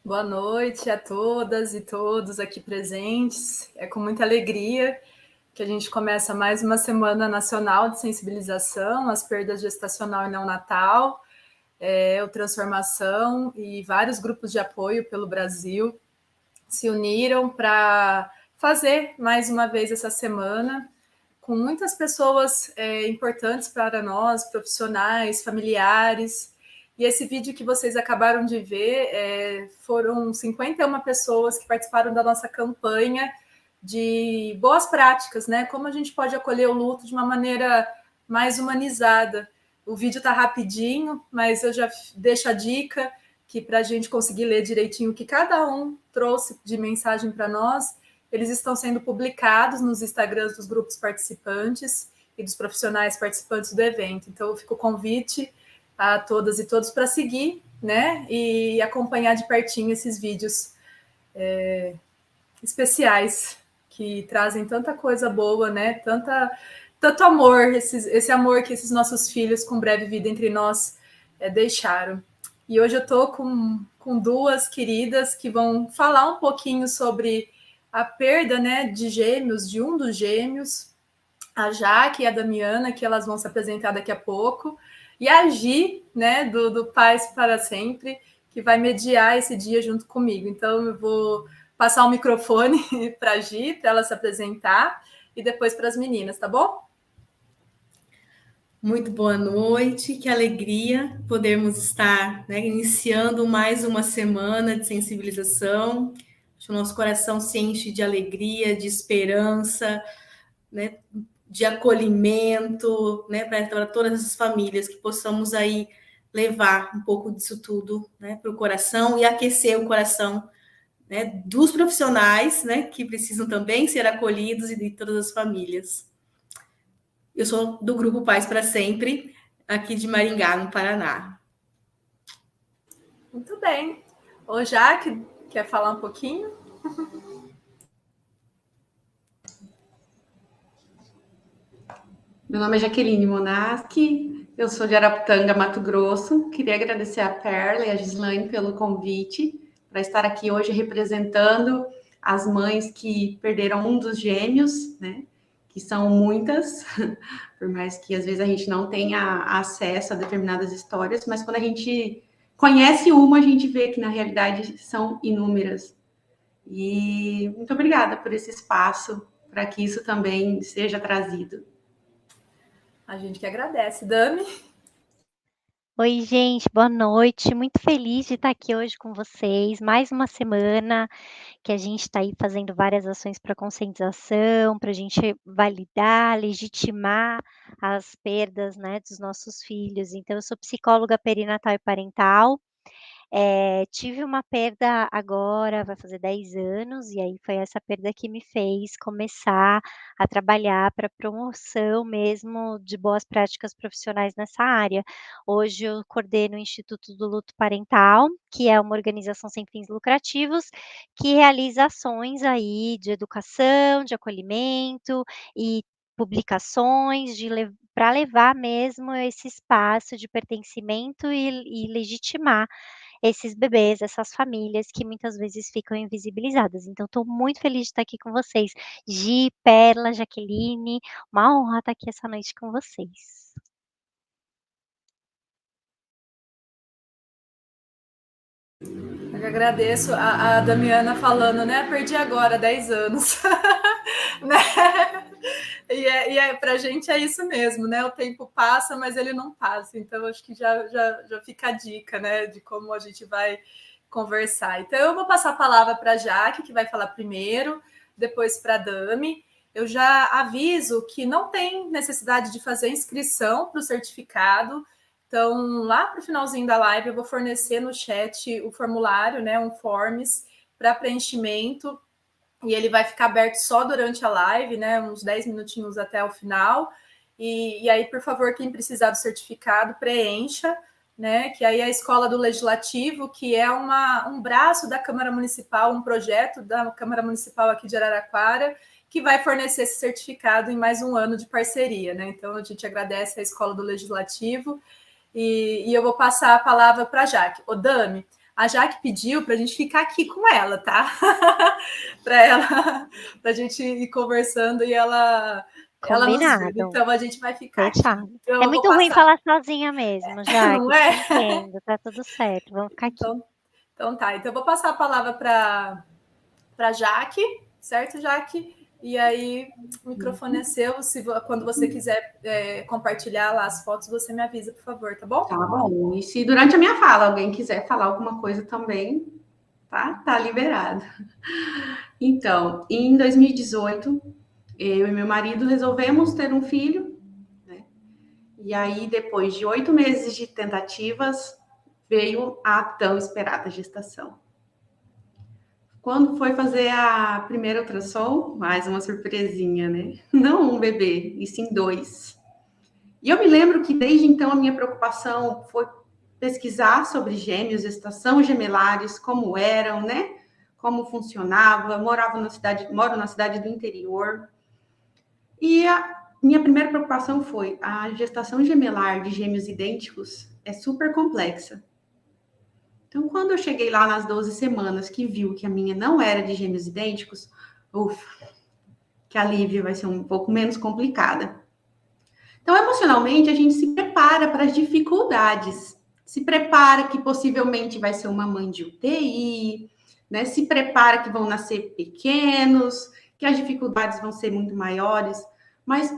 Boa noite a todas e todos aqui presentes. É com muita alegria que a gente começa mais uma Semana Nacional de Sensibilização às Perdas Gestacional e Neonatal, o Transformação e vários grupos de apoio pelo Brasil se uniram para fazer mais uma vez essa semana com muitas pessoas importantes para nós, profissionais, familiares. E esse vídeo que vocês acabaram de ver foram 51 pessoas que participaram da nossa campanha de boas práticas, né? Como a gente pode acolher o luto de uma maneira mais humanizada. O vídeo está rapidinho, mas eu já deixo a dica que para a gente conseguir ler direitinho o que cada um trouxe de mensagem para nós, eles estão sendo publicados nos Instagrams dos grupos participantes e dos profissionais participantes do evento. Então, fica o convite a todas e todos para seguir, né, e acompanhar de pertinho esses vídeos especiais que trazem tanta coisa boa, né, tanto amor, esse amor que esses nossos filhos com breve vida entre nós deixaram. E hoje eu estou com duas queridas que vão falar um pouquinho sobre a perda, né, de gêmeos, de um dos gêmeos, a Jaque e a Damiana, que elas vão se apresentar daqui a pouco, e a Gi, né, do Pais para Sempre, que vai mediar esse dia junto comigo. Então eu vou passar o microfone para a Gi, para ela se apresentar, e depois para as meninas, tá bom? Muito boa noite, que alegria podermos estar, né, iniciando mais uma semana de sensibilização. O nosso coração se enche de alegria, de esperança, né, de acolhimento, né, para todas essas famílias, que possamos aí levar um pouco disso tudo, né, para o coração e aquecer o coração, né, dos profissionais, né, que precisam também ser acolhidos, e de todas as famílias. Eu sou do Grupo Paz para Sempre, aqui de Maringá, no Paraná. Muito bem. Ô, Jaque, quer falar um pouquinho? Meu nome é Jaqueline Monaschi, eu sou de Araputanga, Mato Grosso. Queria agradecer a Perla e a Gislaine pelo convite para estar aqui hoje representando as mães que perderam um dos gêmeos, né? Que são muitas, por mais que às vezes a gente não tenha acesso a determinadas histórias, mas quando a gente conhece uma, a gente vê que na realidade são inúmeras. E muito obrigada por esse espaço, para que isso também seja trazido. A gente que agradece. Dami? Oi, gente, boa noite. Muito feliz de estar aqui hoje com vocês. Mais uma semana que a gente está aí fazendo várias ações para conscientização, para a gente validar, legitimar as perdas, né, dos nossos filhos. Então, eu sou psicóloga perinatal e parental. Tive uma perda agora, vai fazer 10 anos, e aí foi essa perda que me fez começar a trabalhar para promoção mesmo de boas práticas profissionais nessa área. Hoje eu coordeno o Instituto do Luto Parental, que é uma organização sem fins lucrativos, que realiza ações aí de educação, de acolhimento e publicações para levar mesmo esse espaço de pertencimento e legitimar esses bebês, essas famílias que muitas vezes ficam invisibilizadas. Então, estou muito feliz de estar aqui com vocês. Gi, Perla, Jaqueline, uma honra estar aqui essa noite com vocês. Eu agradeço a Damiana falando, né? Perdi agora 10 anos. Né? Pra gente é isso mesmo, né? O tempo passa, mas ele não passa. Então, acho que já fica a dica, né? De como a gente vai conversar. Então, eu vou passar a palavra para a Jaque, que vai falar primeiro, depois para a Dami. Eu já aviso que não tem necessidade de fazer inscrição para o certificado. Então, lá para o finalzinho da live, eu vou fornecer no chat o formulário, né? Um forms para preenchimento. E ele vai ficar aberto só durante a live, né? Uns 10 minutinhos até o final. E aí, por favor, quem precisar do certificado, preencha, né? Que aí é a Escola do Legislativo, que é um braço da Câmara Municipal, um projeto da Câmara Municipal aqui de Araraquara, que vai fornecer esse certificado em mais um ano de parceria, né? Então, a gente agradece a Escola do Legislativo. E eu vou passar a palavra para a Jaque. Ô, Dami, a Jaque pediu para a gente ficar aqui com ela, tá? Para a gente ir conversando e ela nos vê. Então a gente vai ficar Fechado. aqui. Então, é muito ruim falar sozinha mesmo, já. Não é? Entendo, tá tudo certo. Vamos ficar aqui. Então tá. Então eu vou passar a palavra para Jaque, certo, Jaque? E aí, o microfone é seu. Quando você quiser compartilhar lá as fotos, você me avisa, por favor, tá bom? Tá bom. E se durante a minha fala alguém quiser falar alguma coisa também, tá liberado. Então, em 2018, eu e meu marido resolvemos ter um filho, né? E aí, depois de 8 meses de tentativas, veio a tão esperada gestação. Quando foi fazer a primeira ultrassom, mais uma surpresinha, né? Não um bebê, e sim 2. E eu me lembro que desde então a minha preocupação foi pesquisar sobre gêmeos, gestação gemelares, como eram, né? Como funcionava. Moro na cidade do interior. E a minha primeira preocupação foi: a gestação gemelar de gêmeos idênticos é super complexa. Então, quando eu cheguei lá nas 12 semanas, que viu que a minha não era de gêmeos idênticos, que a alívio vai ser um pouco menos complicada. Então, emocionalmente, a gente se prepara para as dificuldades. Se prepara que possivelmente vai ser uma mãe de UTI, né? Se prepara que vão nascer pequenos, que as dificuldades vão ser muito maiores, mas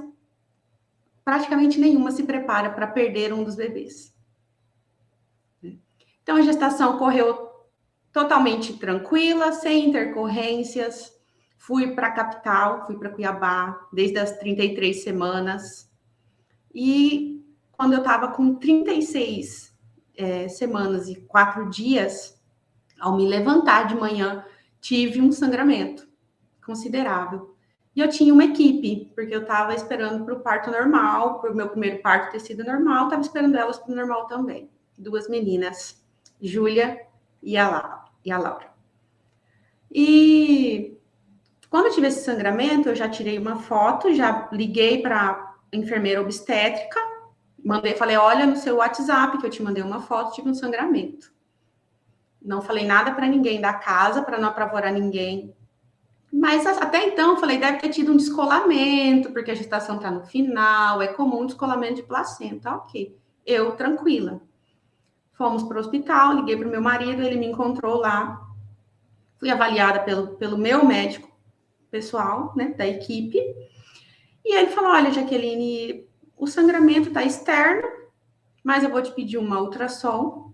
praticamente nenhuma se prepara para perder um dos bebês. Então, a gestação correu totalmente tranquila, sem intercorrências. Fui para a capital, fui para Cuiabá, desde as 33 semanas. E quando eu estava com 36 semanas e 4 dias, ao me levantar de manhã, tive um sangramento considerável. E eu tinha uma equipe, porque eu estava esperando para o parto normal, para o meu primeiro parto ter sido normal, estava esperando elas para o normal também. 2 meninas, Júlia e a Laura. E quando eu tive esse sangramento, eu já tirei uma foto, já liguei para a enfermeira obstétrica, falei, olha no seu WhatsApp que eu te mandei uma foto, tive um sangramento. Não falei nada para ninguém da casa, para não apavorar ninguém. Mas até então, eu falei, deve ter tido um descolamento, porque a gestação está no final, é comum descolamento de placenta. Ok, eu tranquila. Fomos para o hospital, liguei para o meu marido, ele me encontrou lá. Fui avaliada pelo meu médico pessoal, né, da equipe. E ele falou, olha, Jaqueline, o sangramento está externo, mas eu vou te pedir uma ultrassom,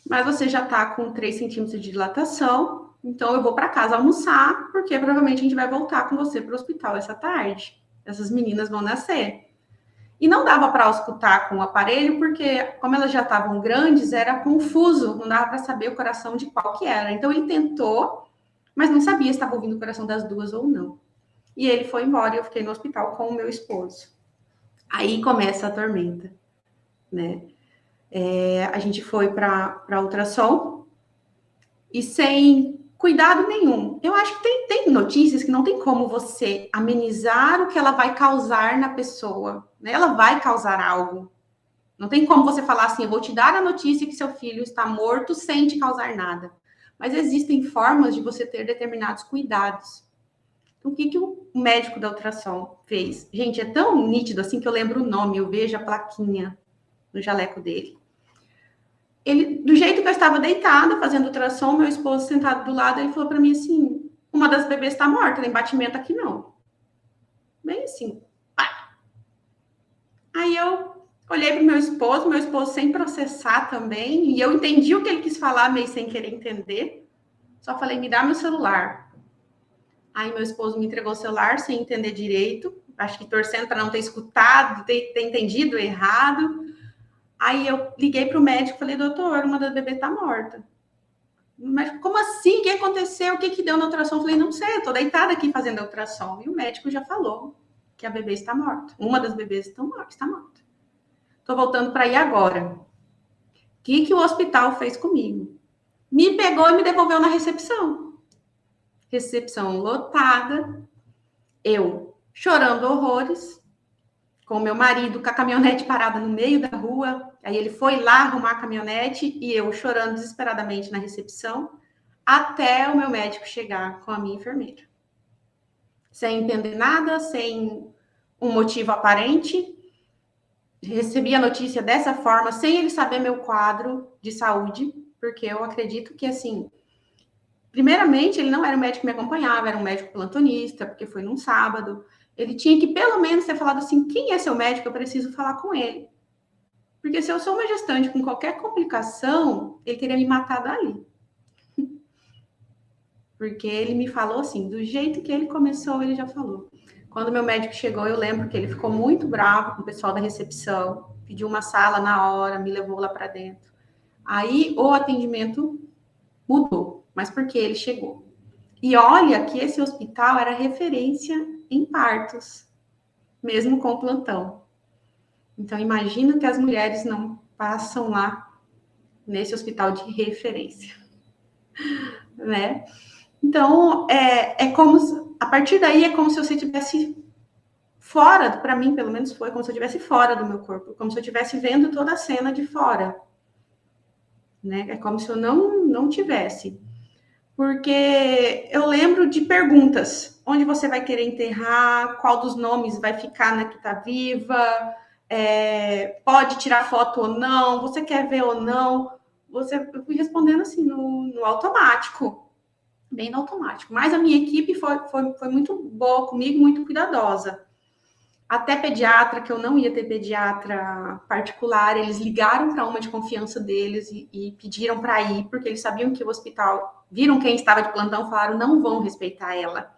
mas você já está com 3 centímetros de dilatação, então eu vou para casa almoçar, porque provavelmente a gente vai voltar com você para o hospital essa tarde. Essas meninas vão nascer. E não dava para auscultar com o aparelho, porque como elas já estavam grandes, era confuso, não dava para saber o coração de qual que era. Então ele tentou, mas não sabia se estava ouvindo o coração das duas ou não. E ele foi embora e eu fiquei no hospital com o meu esposo. Aí começa a tormenta, né? A gente foi para ultrassom e sem cuidado nenhum. Eu acho que tem notícias que não tem como você amenizar o que ela vai causar na pessoa, né? Ela vai causar algo. Não tem como você falar assim, eu vou te dar a notícia que seu filho está morto sem te causar nada. Mas existem formas de você ter determinados cuidados. Então, o que o médico da ultrassom fez? Gente, é tão nítido assim que eu lembro o nome, eu vejo a plaquinha no jaleco dele. Ele, do jeito que eu estava deitada, fazendo ultrassom, meu esposo sentado do lado, ele falou para mim assim, uma das bebês está morta, tem batimento aqui não. Bem assim, pá. Aí eu olhei para o meu esposo sem processar também, e eu entendi o que ele quis falar, meio sem querer entender. Só falei, me dá meu celular. Aí meu esposo me entregou o celular sem entender direito, acho que torcendo para não ter escutado, ter entendido errado. Aí eu liguei para o médico e falei, doutor, uma das bebês está morta. Mas como assim? O que aconteceu? O que deu na ultrassom? Eu falei, não sei, eu estou deitada aqui fazendo a ultrassom. E o médico já falou que a bebê está morta. Uma das bebês está morta. Estou voltando para ir agora. O que o hospital fez comigo? Me pegou e me devolveu na recepção. Recepção lotada. Eu chorando horrores. Com meu marido, com a caminhonete parada no meio da rua. Aí ele foi lá arrumar a caminhonete e eu chorando desesperadamente na recepção, até o meu médico chegar com a minha enfermeira. Sem entender nada, sem um motivo aparente. Recebi a notícia dessa forma, sem ele saber meu quadro de saúde, porque eu acredito que, assim, primeiramente, ele não era o médico que me acompanhava, era um médico plantonista, porque foi num sábado. Ele tinha que, pelo menos, ter falado assim, quem é seu médico? Eu preciso falar com ele. Porque se eu sou uma gestante com qualquer complicação, ele teria me matado ali. Porque ele me falou assim, do jeito que ele começou, ele já falou. Quando meu médico chegou, eu lembro que ele ficou muito bravo com o pessoal da recepção, pediu uma sala na hora, me levou lá para dentro. Aí o atendimento mudou, mas porque ele chegou. E olha que esse hospital era referência em partos, mesmo com plantão. Então, imagina que as mulheres não passam lá nesse hospital de referência, né? Então, é como, a partir daí é como se você estivesse fora, para mim, pelo menos foi, como se eu estivesse fora do meu corpo, como se eu estivesse vendo toda a cena de fora, né? É como se eu não tivesse. Porque eu lembro de perguntas, onde você vai querer enterrar, qual dos nomes vai ficar na que está viva, pode tirar foto ou não, você quer ver ou não, eu fui respondendo assim, no automático, bem no automático. Mas a minha equipe foi muito boa comigo, muito cuidadosa. Até pediatra, que eu não ia ter pediatra particular, eles ligaram para uma de confiança deles e pediram para ir, porque eles sabiam que o hospital, viram quem estava de plantão, falaram, não vão respeitar ela,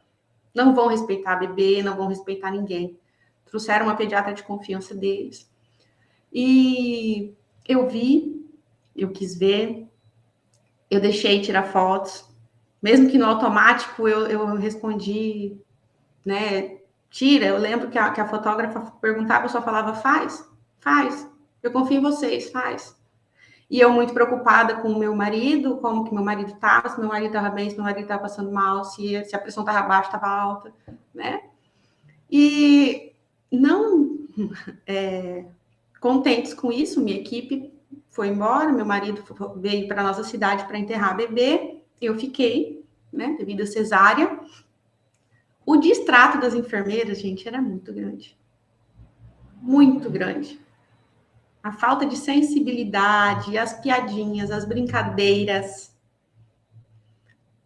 não vão respeitar a bebê, não vão respeitar ninguém. Trouxeram uma pediatra de confiança deles. E eu vi, eu quis ver, eu deixei tirar fotos, mesmo que no automático eu respondi, né, tira. Eu lembro que a fotógrafa perguntava, eu só falava, faz, eu confio em vocês, faz. E eu muito preocupada com o meu marido, como que meu marido estava, se meu marido estava bem, se meu marido estava passando mal, se a pressão estava baixa, estava alta, né? E não contentes com isso, minha equipe foi embora, meu marido veio para a nossa cidade para enterrar a bebê, eu fiquei, né, devido à cesárea. O distrato das enfermeiras, gente, era muito grande. Muito grande. A falta de sensibilidade, as piadinhas, as brincadeiras.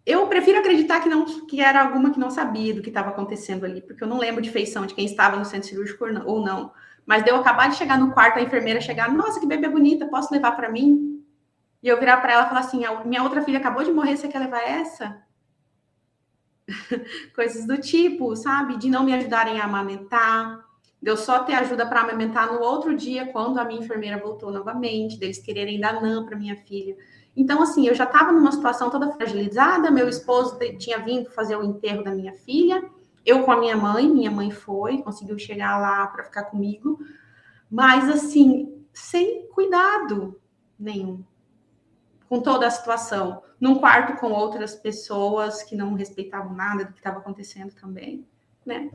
Eu prefiro acreditar que era alguma que não sabia do que estava acontecendo ali, porque eu não lembro de feição de quem estava no centro cirúrgico ou não. Mas deu acabar de chegar no quarto, a enfermeira chegar, nossa, que bebê bonita, posso levar para mim? E eu virar para ela e falar assim, minha outra filha acabou de morrer, você quer levar essa? Coisas do tipo, sabe? De não me ajudarem a amamentar, de eu só ter ajuda para amamentar no outro dia, quando a minha enfermeira voltou novamente, deles quererem dar NAN para minha filha. Então, assim, eu já estava numa situação toda fragilizada, meu esposo tinha vindo fazer o enterro da minha filha, eu com a minha mãe foi, conseguiu chegar lá para ficar comigo, mas, assim, sem cuidado nenhum, com toda a situação, num quarto com outras pessoas que não respeitavam nada do que estava acontecendo também, né?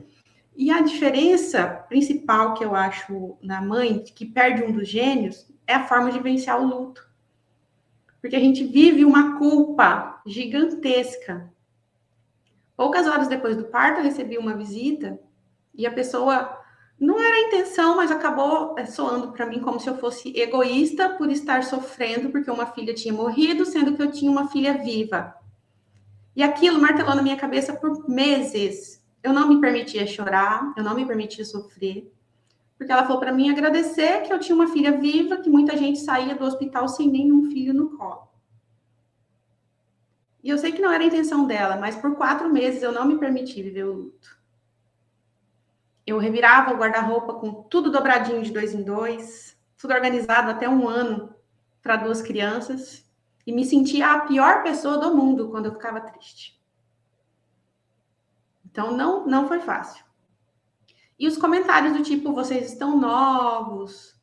E a diferença principal que eu acho na mãe, que perde um dos gênios, é a forma de vencer o luto. Porque a gente vive uma culpa gigantesca. Poucas horas depois do parto, eu recebi uma visita e a pessoa, não era a intenção, mas acabou soando para mim como se eu fosse egoísta por estar sofrendo porque uma filha tinha morrido, sendo que eu tinha uma filha viva. E aquilo martelou na minha cabeça por meses. Eu não me permitia chorar, eu não me permitia sofrer, porque ela falou para mim agradecer que eu tinha uma filha viva, que muita gente saía do hospital sem nenhum filho no colo. E eu sei que não era a intenção dela, mas por 4 meses eu não me permiti viver o luto. Eu revirava o guarda-roupa com tudo dobradinho de 2 em 2, tudo organizado até 1 ano para 2 crianças, e me sentia a pior pessoa do mundo quando eu ficava triste. Então, não foi fácil. E os comentários do tipo, vocês estão novos,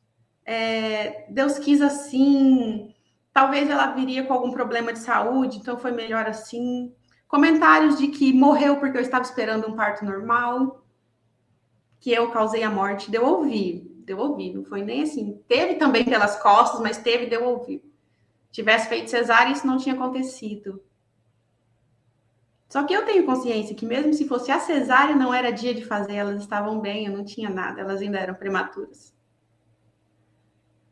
Deus quis assim, talvez ela viria com algum problema de saúde, então foi melhor assim. Comentários de que morreu porque eu estava esperando um parto normal, que eu causei a morte, deu ouvir, não foi nem assim. Teve também pelas costas, mas deu ouvir. Tivesse feito cesárea, isso não tinha acontecido. Só que eu tenho consciência que mesmo se fosse a cesárea, não era dia de fazer, elas estavam bem, eu não tinha nada, elas ainda eram prematuras.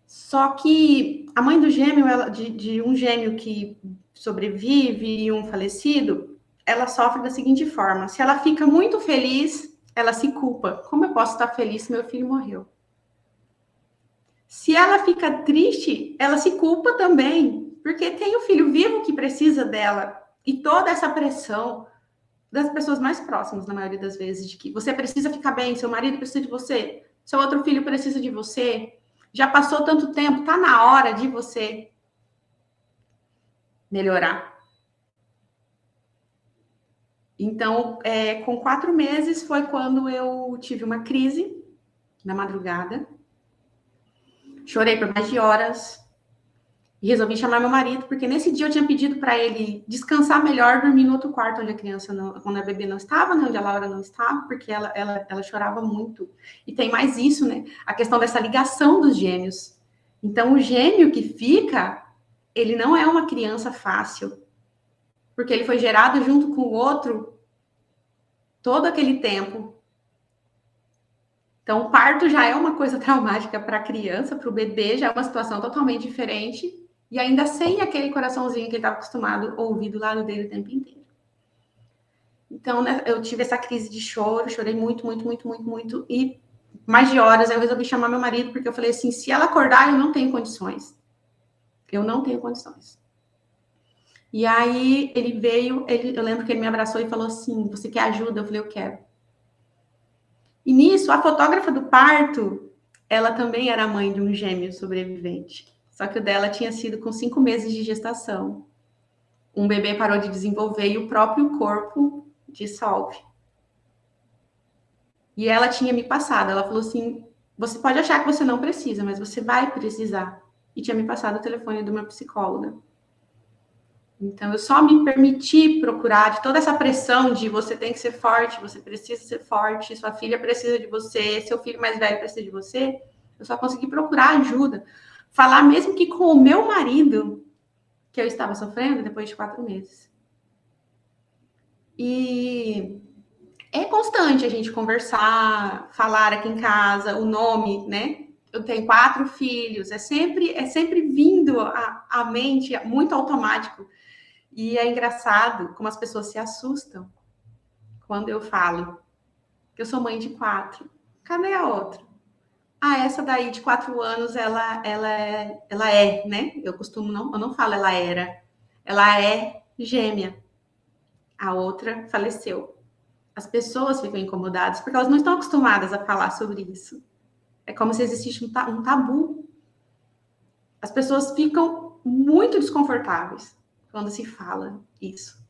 Só que a mãe do gêmeo, de um gêmeo que sobrevive e um falecido, ela sofre da seguinte forma: se ela fica muito feliz, ela se culpa. Como eu posso estar feliz se meu filho morreu? Se ela fica triste, ela se culpa também, porque tem o filho vivo que precisa dela. E toda essa pressão das pessoas mais próximas, na maioria das vezes, de que você precisa ficar bem, seu marido precisa de você, seu outro filho precisa de você, já passou tanto tempo, tá na hora de você melhorar. Então, com 4 meses foi quando eu tive uma crise na madrugada. Chorei por mais de horas. E resolvi chamar meu marido, porque nesse dia eu tinha pedido para ele descansar melhor, dormir no outro quarto onde a criança, quando a bebê não estava, né, onde a Laura não estava, porque ela chorava muito. E tem mais isso, né? A questão dessa ligação dos gêmeos. Então, o gêmeo que fica, ele não é uma criança fácil, porque ele foi gerado junto com o outro todo aquele tempo. Então, o parto já é uma coisa traumática para a criança, para o bebê, já é uma situação totalmente diferente. E ainda sem aquele coraçãozinho que ele estava acostumado a ouvir do lado dele o tempo inteiro. Então, né, eu tive essa crise de choro, chorei muito, muito, muito, muito, muito, e mais de horas eu resolvi chamar meu marido, porque eu falei assim, se ela acordar, eu não tenho condições. Eu não tenho condições. E aí ele veio, eu lembro que ele me abraçou e falou assim, você quer ajuda? Eu falei, eu quero. E nisso, a fotógrafa do parto, ela também era mãe de um gêmeo sobrevivente. Só que o dela tinha sido com 5 meses de gestação. Um bebê parou de desenvolver e o próprio corpo dissolve. E ela tinha me passado, ela falou assim, você pode achar que você não precisa, mas você vai precisar. E tinha me passado o telefone de uma psicóloga. Então, eu só me permiti procurar de toda essa pressão de você tem que ser forte, você precisa ser forte, sua filha precisa de você, seu filho mais velho precisa de você. Eu só consegui procurar ajuda. Falar mesmo que com o meu marido, que eu estava sofrendo depois de 4 meses. E é constante a gente conversar, falar aqui em casa, o nome, né? Eu tenho 4 filhos, é sempre vindo à mente, muito automático. E é engraçado como as pessoas se assustam quando eu falo que eu sou mãe de 4. Cadê a outra? Ah, essa daí de 4 anos, ela é, né? Eu não falo ela era. Ela é gêmea. A outra faleceu. As pessoas ficam incomodadas porque elas não estão acostumadas a falar sobre isso. É como se existisse um tabu. As pessoas ficam muito desconfortáveis quando se fala isso,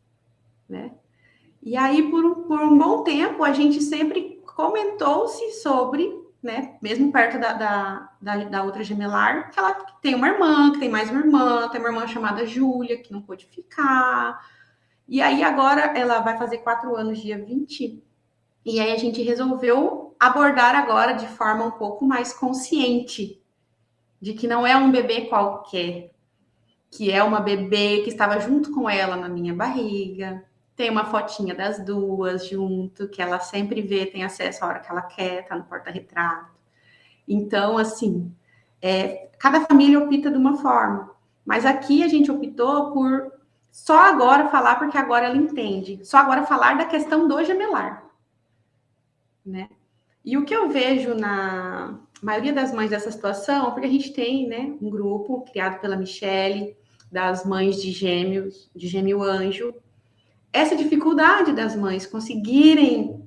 né? E aí, por um bom tempo, a gente sempre comentou-se sobre, né, mesmo perto da outra gemelar, que ela tem uma irmã, que tem mais uma irmã, tem uma irmã chamada Júlia, que não pôde ficar. E aí, agora, ela vai fazer 4 anos, dia 20, e aí a gente resolveu abordar agora de forma um pouco mais consciente, de que não é um bebê qualquer, que é uma bebê que estava junto com ela na minha barriga. Tem uma fotinha das duas junto, que ela sempre vê, tem acesso a hora que ela quer, tá no porta-retrato. Então, assim, cada família opta de uma forma. Mas aqui a gente optou por só agora falar, porque agora ela entende. Só agora falar da questão do gemelar, né? E o que eu vejo na maioria das mães dessa situação, porque a gente tem, né, um grupo criado pela Michele, das mães de gêmeos, de gêmeo anjo, essa dificuldade das mães conseguirem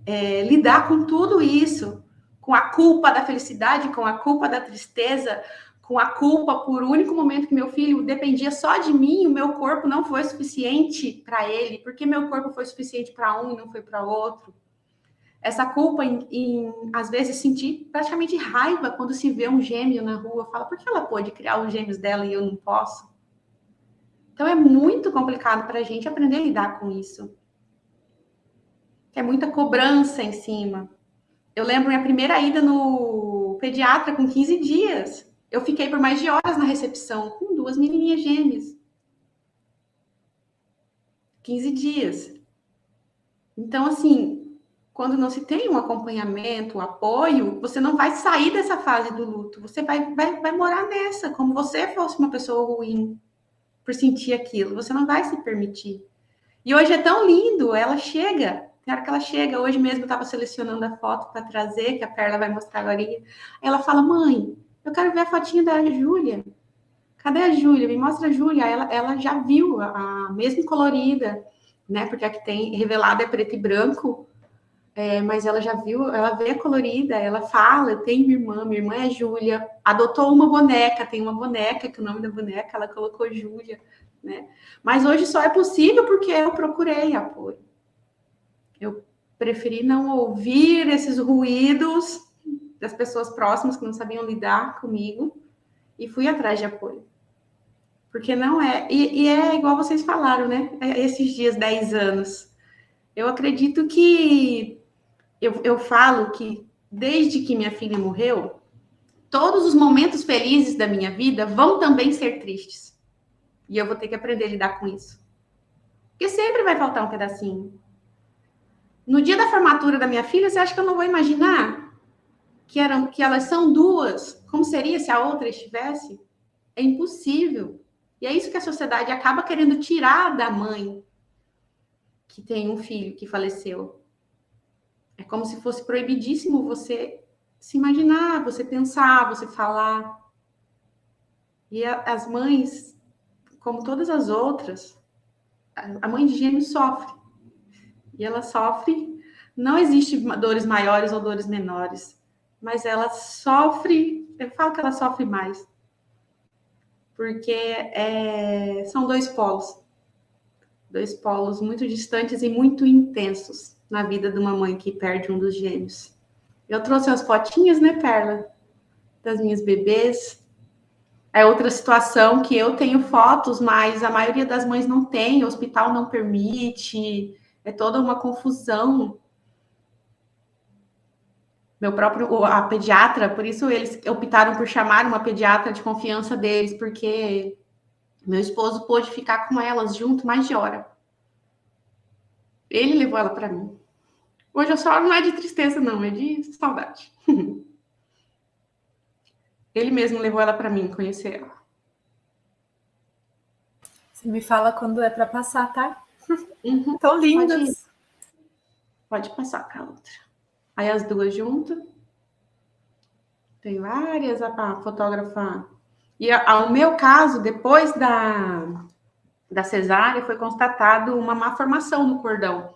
lidar com tudo isso, com a culpa da felicidade, com a culpa da tristeza, com a culpa por o único momento que meu filho dependia só de mim, o meu corpo não foi suficiente para ele, porque meu corpo foi suficiente para um e não foi para outro. Essa culpa em, às vezes, sentir praticamente raiva quando se vê um gêmeo na rua, fala, por que ela pode criar os gêmeos dela e eu não posso? Então, é muito complicado para a gente aprender a lidar com isso. É muita cobrança em cima. Eu lembro minha primeira ida no pediatra com 15 dias. Eu fiquei por mais de horas na recepção com 2 menininhas gêmeas. 15 dias. Então, assim, quando não se tem um acompanhamento, um apoio, você não vai sair dessa fase do luto. Você vai morar nessa, como você fosse uma pessoa ruim por sentir aquilo. Você não vai se permitir. E hoje é tão lindo, ela chega, tem hora que ela chega, hoje mesmo eu estava selecionando a foto para trazer, que a Perla vai mostrar agora. Ela fala, mãe, eu quero ver a fotinha da Júlia. Cadê a Júlia? Me mostra a Júlia. Ela já viu a mesma colorida, né? Porque a que tem revelada é preto e branco, mas ela já viu, ela vê a colorida, ela fala, eu tenho minha irmã é Júlia, adotou uma boneca, tem uma boneca, que o nome da boneca, ela colocou Júlia, né? Mas hoje só é possível porque eu procurei apoio. Eu preferi não ouvir esses ruídos das pessoas próximas que não sabiam lidar comigo e fui atrás de apoio. Porque não é... E é igual vocês falaram, né? Esses dias, 10 anos. Eu acredito que... Eu falo que desde que minha filha morreu, todos os momentos felizes da minha vida vão também ser tristes. E eu vou ter que aprender a lidar com isso. Porque sempre vai faltar um pedacinho. No dia da formatura da minha filha, você acha que eu não vou imaginar que elas são 2? Como seria se a outra estivesse? É impossível. E é isso que a sociedade acaba querendo tirar da mãe. que tem um filho que faleceu. É como se fosse proibidíssimo você se imaginar, você pensar, você falar. E as mães, como todas as outras, a mãe de gêmeos sofre. E ela sofre, não existe dores maiores ou dores menores, mas ela sofre, eu falo que ela sofre mais, porque são dois polos muito distantes e muito intensos na vida de uma mãe que perde um dos gêmeos. Eu trouxe as fotinhas, né, Perla, das minhas bebês. É outra situação que eu tenho fotos, mas a maioria das mães não tem, o hospital não permite, é toda uma confusão. A pediatra, por isso eles optaram por chamar uma pediatra de confiança deles, porque meu esposo pôde ficar com elas junto mais de hora. Ele levou ela para mim. Hoje eu choro não é de tristeza, não, é de saudade. Ele mesmo levou ela para mim, conhecer ela. Você me fala quando é para passar, tá? Uhum. Tão lindas. Pode passar para a outra. Aí as duas juntas. Tem várias, a fotógrafa. E ao meu caso, depois da cesárea, foi constatado uma má formação no cordão.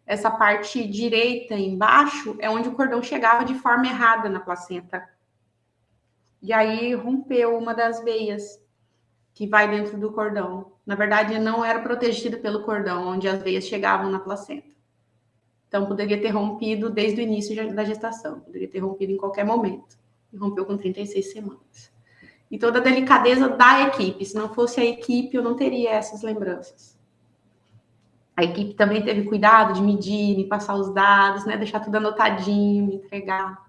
Essa parte direita embaixo é onde o cordão chegava de forma errada na placenta. E aí rompeu uma das veias que vai dentro do cordão. Na verdade, não era protegida pelo cordão, onde as veias chegavam na placenta. Então, poderia ter rompido desde o início da gestação. Poderia ter rompido em qualquer momento. E rompeu com 36 semanas. E toda a delicadeza da equipe. Se não fosse a equipe, eu não teria essas lembranças. A equipe também teve cuidado de medir, me passar os dados, né? Deixar tudo anotadinho, me entregar.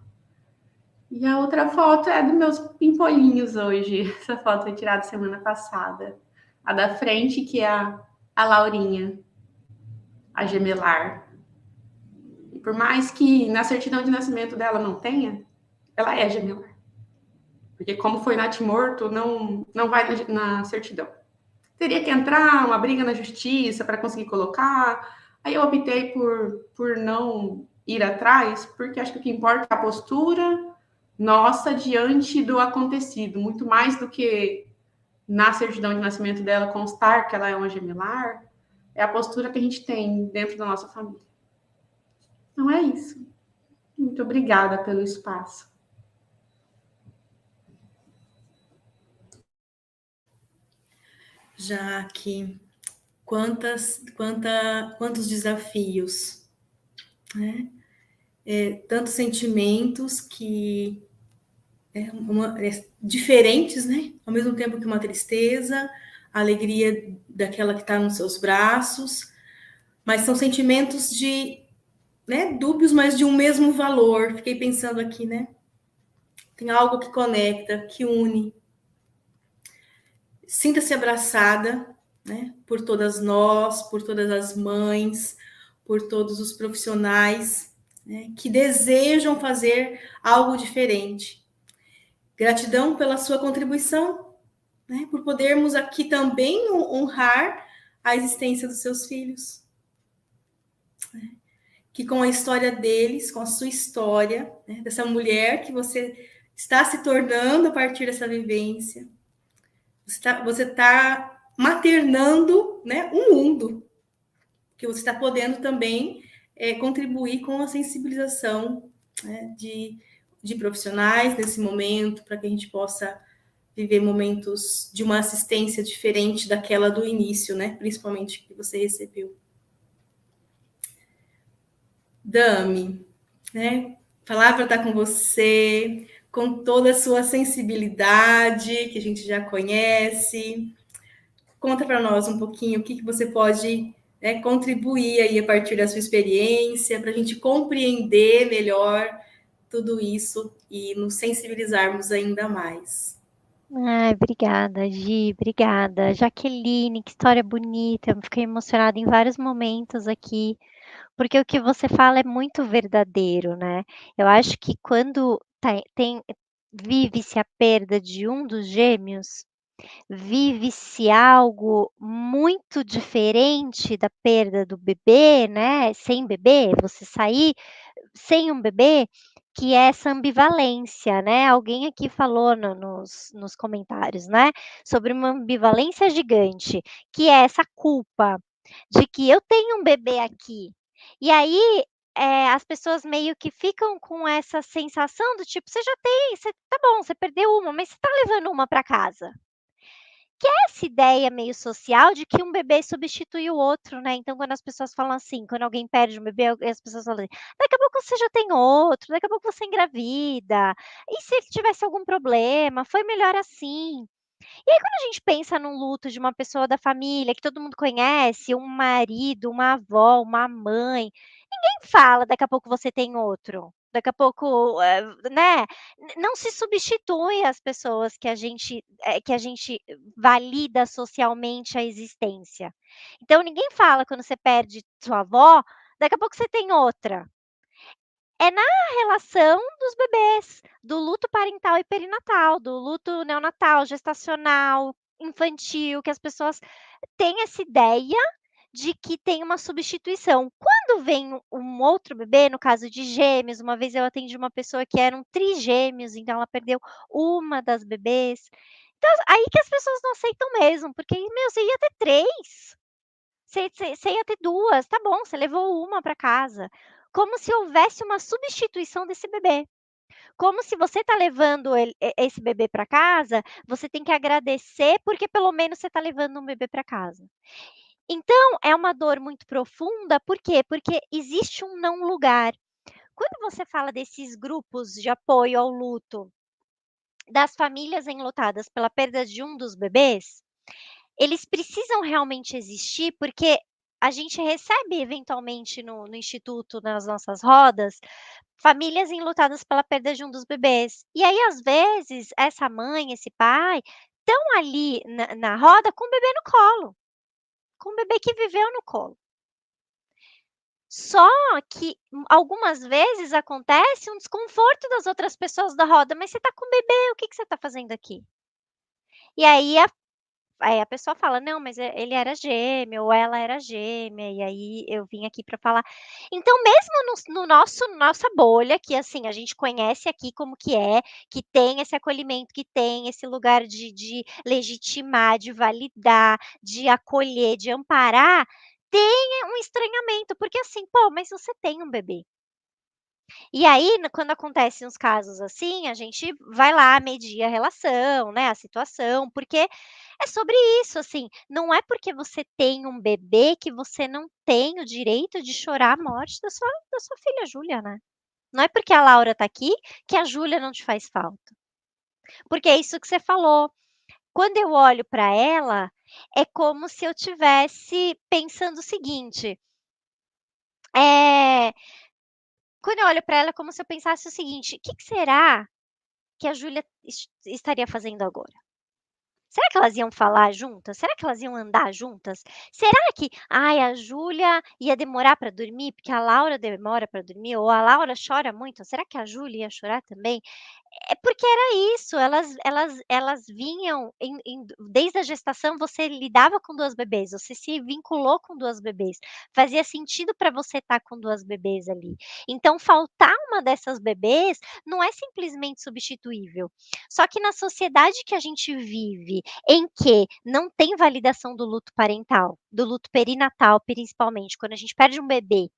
E a outra foto é dos meus pimpolinhos hoje. Essa foto foi tirada semana passada. A da frente, que é a Laurinha, a gemelar. E por mais que na certidão de nascimento dela não tenha, ela é gemelar. Porque como foi natimorto, não vai na certidão. Teria que entrar uma briga na justiça para conseguir colocar. Aí eu optei por não ir atrás, porque acho que o que importa é a postura nossa diante do acontecido, muito mais do que na certidão de nascimento dela constar que ela é uma gemelar, é a postura que a gente tem dentro da nossa família. Então é isso. Muito obrigada pelo espaço. Jaque, quantos desafios, né? Tantos sentimentos que diferentes, né? Ao mesmo tempo que uma tristeza, a alegria daquela que está nos seus braços, mas são sentimentos de, né, dúbios, mas de um mesmo valor. Fiquei pensando aqui, né? Tem algo que conecta, que une. Sinta-se abraçada, né, por todas nós, por todas as mães, por todos os profissionais, né, que desejam fazer algo diferente. Gratidão pela sua contribuição, né, por podermos aqui também honrar a existência dos seus filhos. Né, que com a história deles, com a sua história, né, dessa mulher que você está se tornando a partir dessa vivência, você está maternando, né, um mundo, que você está podendo também contribuir com a sensibilização, né, de profissionais nesse momento, para que a gente possa viver momentos de uma assistência diferente daquela do início, né, principalmente que você recebeu. Dami, né, a palavra está com você, com toda a sua sensibilidade, que a gente já conhece. Conta para nós um pouquinho o que você pode, né, contribuir aí a partir da sua experiência, para a gente compreender melhor tudo isso e nos sensibilizarmos ainda mais. Ai, obrigada, Gi, obrigada. Jaqueline, que história bonita. Eu fiquei emocionada em vários momentos aqui, porque o que você fala é muito verdadeiro, né? Eu acho que quando vive-se a perda de um dos gêmeos, vive-se algo muito diferente da perda do bebê, né, sem bebê, você sair sem um bebê, que é essa ambivalência, né. Alguém aqui falou nos comentários, né, sobre uma ambivalência gigante, que é essa culpa de que eu tenho um bebê aqui. E aí, as pessoas meio que ficam com essa sensação do tipo: "Você já tem, você tá bom, você perdeu uma, mas você tá levando uma para casa". Que é essa ideia meio social de que um bebê substitui o outro, né, então quando as pessoas falam assim, quando alguém perde um bebê, as pessoas falam assim: "Daqui a pouco você já tem outro, daqui a pouco você engravida, e se tivesse algum problema? Foi melhor assim". E aí quando a gente pensa num luto de uma pessoa da família que todo mundo conhece, um marido, uma avó, uma mãe, ninguém fala: "Daqui a pouco você tem outro". Daqui a pouco, né, não se substitui as pessoas que a gente valida socialmente a existência. Então ninguém fala quando você perde sua avó: "Daqui a pouco você tem outra". É na relação dos bebês, do luto parental e perinatal, do luto neonatal, gestacional, infantil, que as pessoas têm essa ideia de que tem uma substituição. Quando vem um outro bebê, no caso de gêmeos, uma vez eu atendi uma pessoa que eram trigêmeos, então ela perdeu uma das bebês. Então, aí que as pessoas não aceitam mesmo, porque, meu, você ia ter 3, você ia ter 2, tá bom, você levou uma para casa. Como se houvesse uma substituição desse bebê. Como se você tá levando esse bebê para casa, você tem que agradecer, porque pelo menos você tá levando um bebê para casa. Então, é uma dor muito profunda, por quê? Porque existe um não lugar. Quando você fala desses grupos de apoio ao luto, das famílias enlutadas pela perda de um dos bebês, eles precisam realmente existir, porque a gente recebe eventualmente no instituto, nas nossas rodas, famílias enlutadas pela perda de um dos bebês. E aí, às vezes, essa mãe, esse pai, estão ali na roda com o bebê no colo, com o bebê que viveu no colo. Só que, algumas vezes acontece um desconforto das outras pessoas da roda: "Mas você tá com o bebê, o que que você tá fazendo aqui?". E aí a pessoa fala: "Não, mas ele era gêmeo ou ela era gêmea, e aí eu vim aqui para falar". Então mesmo no nosso nossa bolha, que, assim, a gente conhece aqui como que tem esse acolhimento, que tem esse lugar de legitimar, de validar, de acolher, de amparar, tem um estranhamento, porque assim: "Pô, mas você tem um bebê". E aí, quando acontecem uns casos assim, a gente vai lá medir a relação, né, a situação, porque é sobre isso, assim, não é porque você tem um bebê que você não tem o direito de chorar a morte da sua filha Júlia, né. Não é porque a Laura tá aqui que a Júlia não te faz falta. Porque é isso que você falou, quando eu olho para ela, é como se eu tivesse pensando o seguinte, eh, quando eu olho para ela é como se eu pensasse o seguinte: Que será que a Júlia estaria fazendo agora? Será que elas iam falar juntas? Será que elas iam andar juntas? Será que, ai, a Júlia ia demorar para dormir, porque a Laura demora para dormir, ou a Laura chora muito, será que a Júlia ia chorar também? É porque era isso, elas vinham desde a gestação você lidava com 2 bebês, você se vinculou com 2 bebês, fazia sentido para você estar com 2 bebês ali. Então faltar uma dessas bebês não é simplesmente substituível. Só que na sociedade que a gente vive, em que não tem validação do luto parental, do luto perinatal principalmente, quando a gente perde um bebê,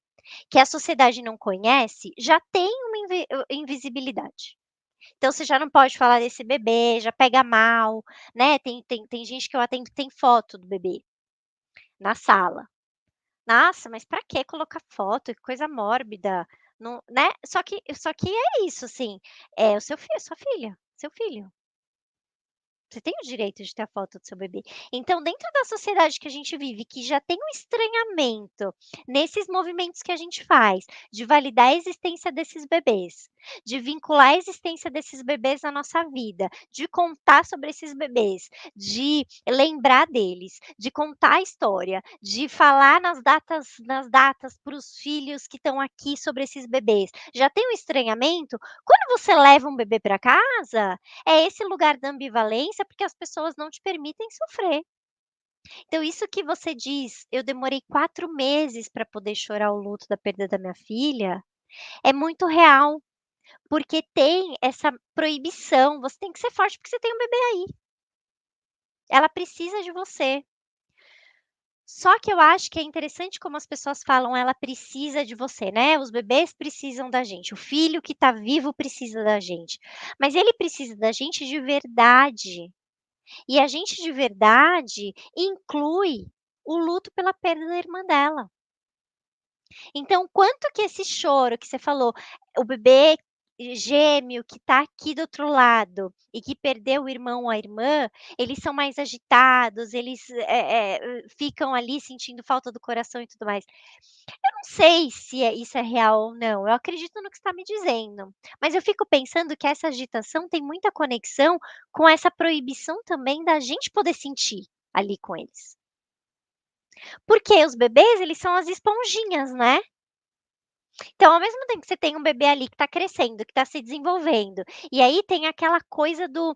que a sociedade não conhece, já tem uma invisibilidade. Então você já não pode falar desse bebê, já pega mal, né, tem gente que eu atendo que tem foto do bebê, na sala. Nossa, mas pra que colocar foto? Que coisa mórbida, não, né. Só que é isso, assim, é o seu filho, sua filha, seu filho. Você tem o direito de ter a foto do seu bebê. Então, dentro da sociedade que a gente vive, que já tem um estranhamento nesses movimentos que a gente faz, de validar a existência desses bebês, de vincular a existência desses bebês à nossa vida, de contar sobre esses bebês, de lembrar deles, de contar a história, de falar nas datas para os filhos que estão aqui sobre esses bebês. Já tem um estranhamento, quando você leva um bebê para casa, é esse lugar da ambivalência, é porque as pessoas não te permitem sofrer. Então isso que você diz: "Eu demorei 4 meses para poder chorar o luto da perda da minha filha", é muito real, porque tem essa proibição, você tem que ser forte porque você tem um bebê aí, ela precisa de você. Só que eu acho que é interessante como as pessoas falam: "Ela precisa de você", né, os bebês precisam da gente, o filho que está vivo precisa da gente, mas ele precisa da gente de verdade, e a gente de verdade inclui o luto pela perda da irmã dela. Então, quanto que esse choro que você falou, o bebê gêmeo que está aqui do outro lado e que perdeu o irmão ou a irmã, eles são mais agitados, eles, ficam ali sentindo falta do coração e tudo mais. Eu não sei se isso é real ou não, eu acredito no que você está me dizendo, mas eu fico pensando que essa agitação tem muita conexão com essa proibição também da gente poder sentir ali com eles. Porque os bebês, eles são as esponjinhas, né? Então, ao mesmo tempo que você tem um bebê ali que está crescendo, que está se desenvolvendo, e aí tem aquela coisa do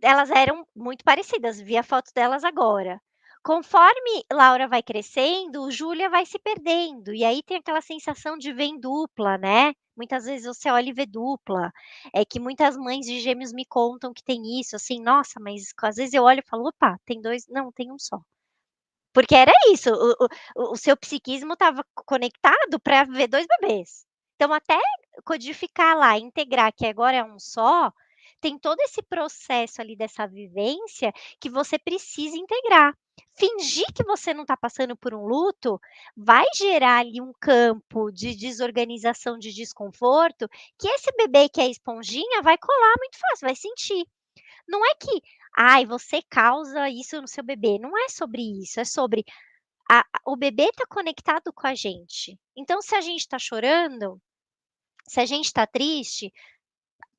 elas eram muito parecidas, vi a foto delas agora. Conforme Laura vai crescendo, Júlia vai se perdendo, e aí tem aquela sensação de ver em dupla, né. Muitas vezes você olha e vê dupla, é que muitas mães de gêmeos me contam que tem isso, assim, nossa, mas às vezes eu olho e falo: "Opa, tem 2, não, tem um só". Porque era isso, o seu psiquismo estava conectado para ver 2 bebês. Então até codificar lá, integrar que agora é um só, tem todo esse processo ali dessa vivência que você precisa integrar. Fingir que você não está passando por um luto, vai gerar ali um campo de desorganização, de desconforto, que esse bebê que é esponjinha vai colar muito fácil, vai sentir. Não é que: "Ai, você causa isso no seu bebê", não é sobre isso, é sobre o bebê está conectado com a gente. Então se a gente está chorando, se a gente está triste,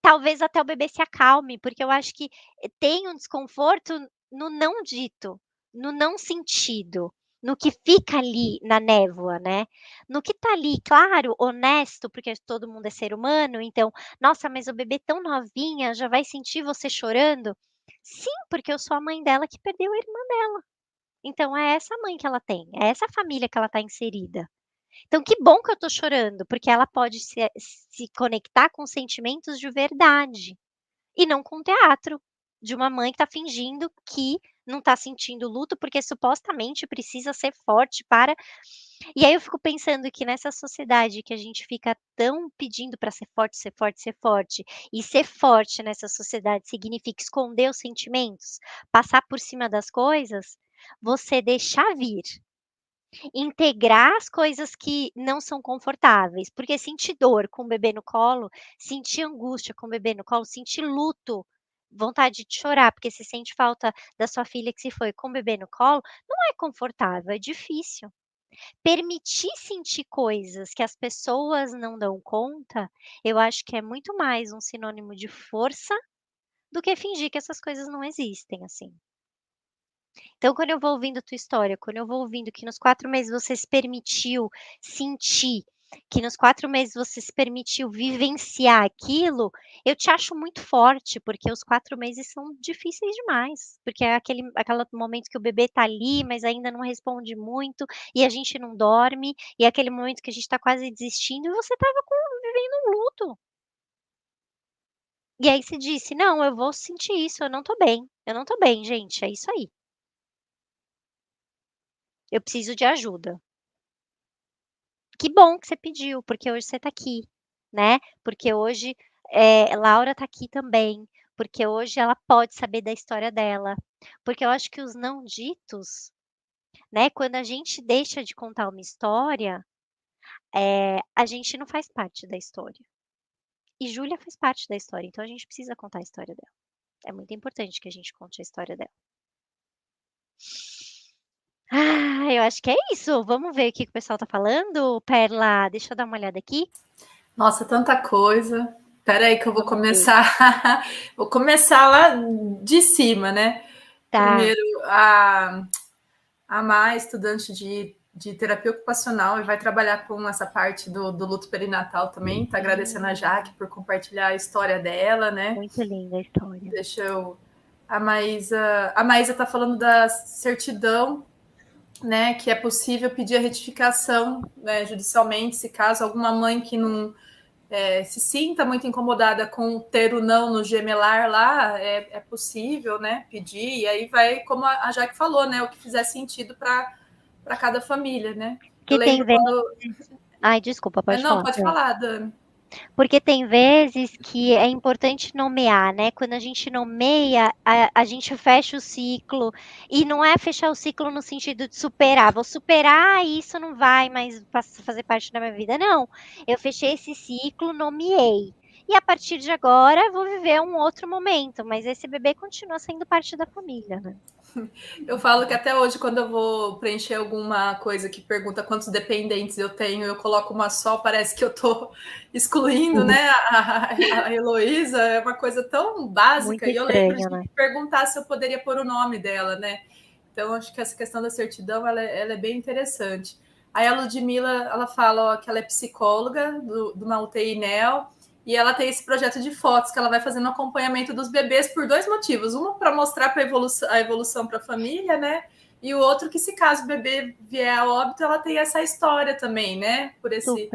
talvez até o bebê se acalme, porque eu acho que tem um desconforto no não dito, no não sentido, no que fica ali na névoa, né. No que tá ali, claro, honesto, porque todo mundo é ser humano, então: "Nossa, mas o bebê tão novinha já vai sentir você chorando?". Sim, porque eu sou a mãe dela que perdeu a irmã dela. Então é essa mãe que ela tem, é essa família que ela está inserida. Então que bom que eu tô chorando, porque ela pode se conectar com sentimentos de verdade, e não com teatro, de uma mãe que tá fingindo que não tá sentindo luto, porque supostamente precisa ser forte para e aí eu fico pensando que nessa sociedade que a gente fica tão pedindo para ser forte, ser forte, ser forte, e ser forte nessa sociedade significa esconder os sentimentos, passar por cima das coisas, você deixar vir. Integrar as coisas que não são confortáveis, porque sentir dor com o bebê no colo, sentir angústia com o bebê no colo, sentir luto, vontade de chorar, porque você sente falta da sua filha que se foi com o bebê no colo, não é confortável, é difícil. Permitir sentir coisas que as pessoas não dão conta, eu acho que é muito mais um sinônimo de força do que fingir que essas coisas não existem, assim. Então, quando eu vou ouvindo a tua história, quando eu vou ouvindo que nos 4 meses você se permitiu sentir, que nos 4 meses você se permitiu vivenciar aquilo, eu te acho muito forte, porque os 4 meses são difíceis demais, porque é aquele momento que o bebê tá ali, mas ainda não responde muito, e a gente não dorme, e é aquele momento que a gente tá quase desistindo, e você estava vivendo um luto. E aí você disse: "Não, eu vou sentir isso, eu não tô bem gente, é isso aí, eu preciso de ajuda". Que bom que você pediu, porque hoje você está aqui, né, porque hoje, Laura está aqui também, porque hoje ela pode saber da história dela, porque eu acho que os não ditos, né, quando a gente deixa de contar uma história, a gente não faz parte da história. E Júlia faz parte da história, então a gente precisa contar a história dela. É muito importante que a gente conte a história dela. Ah, eu acho que é isso, vamos ver o que que o pessoal tá falando, Perla, deixa eu dar uma olhada aqui. Nossa, tanta coisa. Espera aí que eu vou Vamos ver. começar. Vou começar lá de cima, né? Tá. Primeiro, a Má, estudante de de terapia ocupacional e vai trabalhar com essa parte do luto perinatal também. Está agradecendo a Jaque por compartilhar a história dela, né? Muito linda a história. Deixa eu... A Maísa está falando da certidão, né, que é possível pedir a retificação, né, judicialmente, se caso alguma mãe que não se sinta muito incomodada com ter o não no gemelar lá, é possível, né, pedir, e aí vai, como a Jaque falou, né, o que fizer sentido para cada família, né. Que eu lembro tem quando... Ai, desculpa, pode falar. Não, pode falar, Dani. Porque tem vezes que é importante nomear, né? Quando a gente nomeia, a gente fecha o ciclo. E não é fechar o ciclo no sentido de superar. Vou superar e isso não vai mais fazer parte da minha vida. Não. Eu fechei esse ciclo, nomeei. E a partir de agora, vou viver um outro momento. Mas esse bebê continua sendo parte da família, né? Eu falo que até hoje, quando eu vou preencher alguma coisa que pergunta quantos dependentes eu tenho, eu coloco uma só, parece que eu estou excluindo, né, a Heloísa, é uma coisa tão básica, Muito e eu lembro estranho, de né? perguntar se eu poderia pôr o nome dela, né, então acho que essa questão da certidão, ela é bem interessante. Aí a Ludmilla, ela fala que ela é psicóloga de uma UTI NEO, e ela tem esse projeto de fotos que ela vai fazendo acompanhamento dos bebês por 2 motivos. Uma para mostrar a evolução para a família, né? E o outro que, se caso o bebê vier a óbito, ela tem essa história também, né? Por esse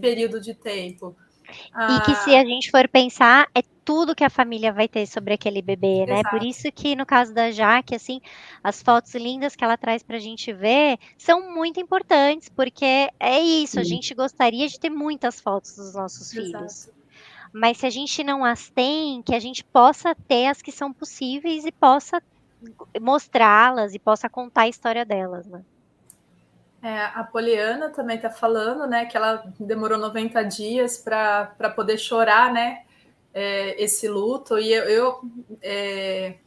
período de tempo. E que se a gente for pensar, é tudo que a família vai ter sobre aquele bebê, né? Exato. Por isso que no caso da Jaque, assim, as fotos lindas que ela traz pra gente ver são muito importantes, porque é isso, a gente gostaria de ter muitas fotos dos nossos filhos. Mas se a gente não as tem, que a gente possa ter as que são possíveis e possa mostrá-las e possa contar a história delas, né? A Poliana também está falando, né, que ela demorou 90 dias para poder chorar, né, esse luto. E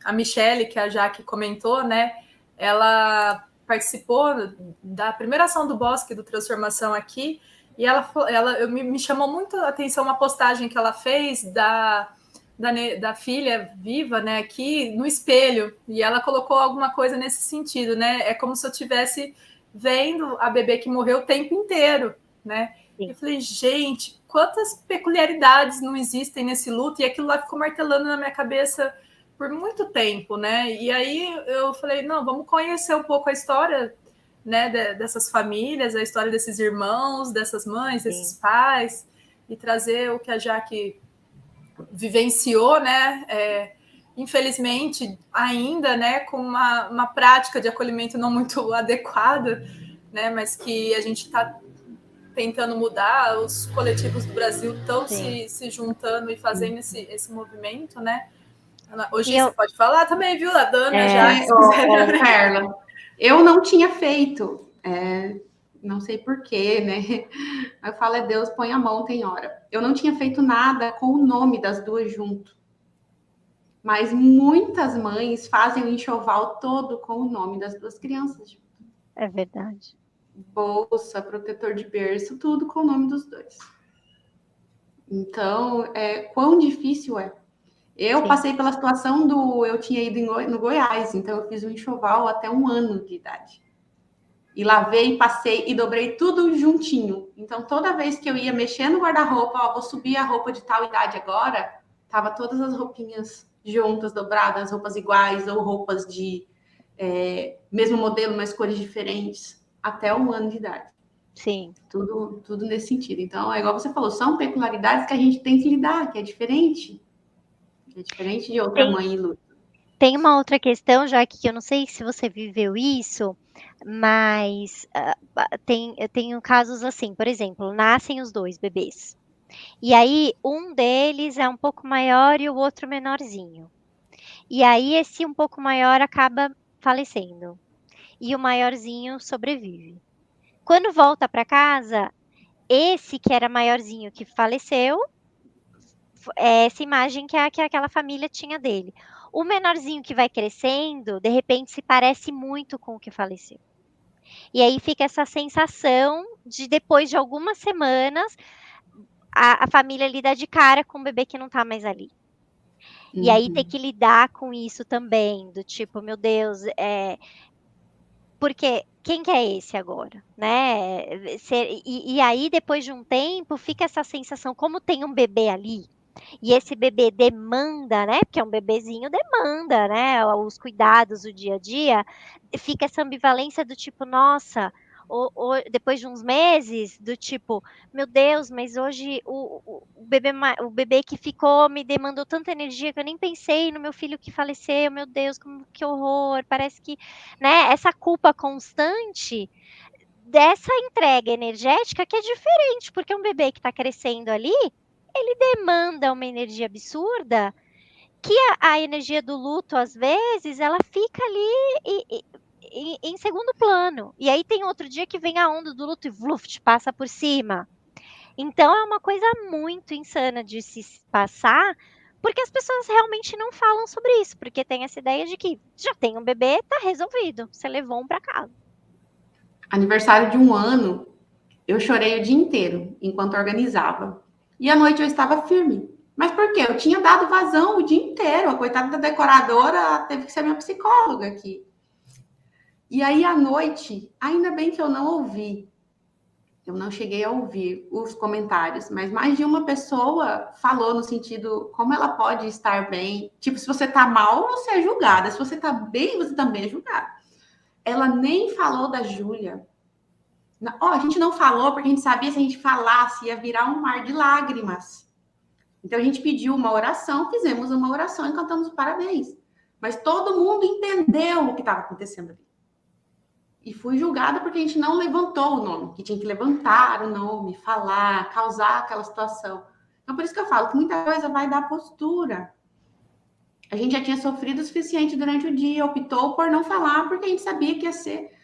a Michele, que a Jaque comentou, né, ela participou da primeira ação do Bosque do Transformação aqui, e me chamou muito a atenção uma postagem que ela fez da filha viva, né, aqui no espelho, e ela colocou alguma coisa nesse sentido, né, é como se eu tivesse vendo a bebê que morreu o tempo inteiro, né? Sim. Eu falei, gente, quantas peculiaridades não existem nesse luto, e aquilo lá ficou martelando na minha cabeça por muito tempo, né? E aí eu falei, não, vamos conhecer um pouco a história, né, dessas famílias, a história desses irmãos, dessas mães, desses pais, e trazer o que a Jaque vivenciou, né? Infelizmente, ainda, né, com uma prática de acolhimento não muito adequada, né, mas que a gente está tentando mudar, os coletivos do Brasil estão se juntando e fazendo esse movimento, né? Hoje você pode falar também, viu, a Dana, já. Carla, eu não tinha feito, não sei porquê, né? Eu falo, Deus, põe a mão, tem hora. Eu não tinha feito nada com o nome das duas junto. Mas muitas mães fazem o enxoval todo com o nome das duas crianças. É verdade. Bolsa, protetor de berço, tudo com o nome dos dois. Então, quão difícil é. Eu passei pela situação eu tinha ido no Goiás, então eu fiz um enxoval até 1 ano de idade. E lavei, passei e dobrei tudo juntinho. Então, toda vez que eu ia mexer no guarda-roupa, vou subir a roupa de tal idade agora, tava todas as roupinhas juntas, dobradas, roupas iguais, ou roupas de mesmo modelo, mas cores diferentes, até 1 ano de idade. Sim. Tudo nesse sentido. Então, é igual você falou, são peculiaridades que a gente tem que lidar, que é diferente. É diferente de outra mãe em luto. Tem uma outra questão, já que eu não sei se você viveu isso, mas eu tenho casos assim, por exemplo, nascem os 2 bebês. E aí, um deles é um pouco maior e o outro menorzinho. E aí, esse um pouco maior acaba falecendo. E o maiorzinho sobrevive. Quando volta para casa, esse que era maiorzinho que faleceu, é essa imagem que aquela família tinha dele. O menorzinho que vai crescendo, de repente se parece muito com o que faleceu. E aí fica essa sensação de, depois de algumas semanas, a família lida de cara com o bebê que não está mais ali. E aí ter que lidar com isso também, do tipo, meu Deus, porque quem que é esse agora, né? E aí, depois de um tempo, fica essa sensação, como tem um bebê ali, e esse bebê demanda, né? Porque é um bebezinho, demanda, né? Os cuidados do dia a dia, fica essa ambivalência do tipo, nossa, depois de uns meses, do tipo, meu Deus, mas hoje o bebê que ficou me demandou tanta energia que eu nem pensei no meu filho que faleceu, meu Deus, que horror, parece que, né, essa culpa constante dessa entrega energética que é diferente, porque um bebê que está crescendo ali, ele demanda uma energia absurda, que a energia do luto, às vezes, ela fica ali em segundo plano. E aí tem outro dia que vem a onda do luto e vluft, passa por cima. Então é uma coisa muito insana de se passar, porque as pessoas realmente não falam sobre isso, porque tem essa ideia de que já tem um bebê, tá resolvido, você levou um para casa. Aniversário de 1 ano, eu chorei o dia inteiro enquanto organizava. E à noite eu estava firme. Mas por quê? Eu tinha dado vazão o dia inteiro. A coitada da decoradora teve que ser minha psicóloga aqui. E aí à noite, ainda bem que eu não ouvi. Eu não cheguei a ouvir os comentários, mas mais de uma pessoa falou no sentido como ela pode estar bem. Tipo, se você tá mal, você é julgada. Se você tá bem, você também é julgada. Ela nem falou da Júlia. A gente não falou porque a gente sabia se a gente falasse ia virar um mar de lágrimas. Então a gente pediu uma oração, fizemos uma oração e cantamos parabéns. Mas todo mundo entendeu o que estava acontecendo ali. E fui julgada porque a gente não levantou o nome, que tinha que levantar o nome, falar, causar aquela situação. Então por isso que eu falo que muita coisa vai dar postura. A gente já tinha sofrido o suficiente durante o dia, optou por não falar porque a gente sabia que ia ser.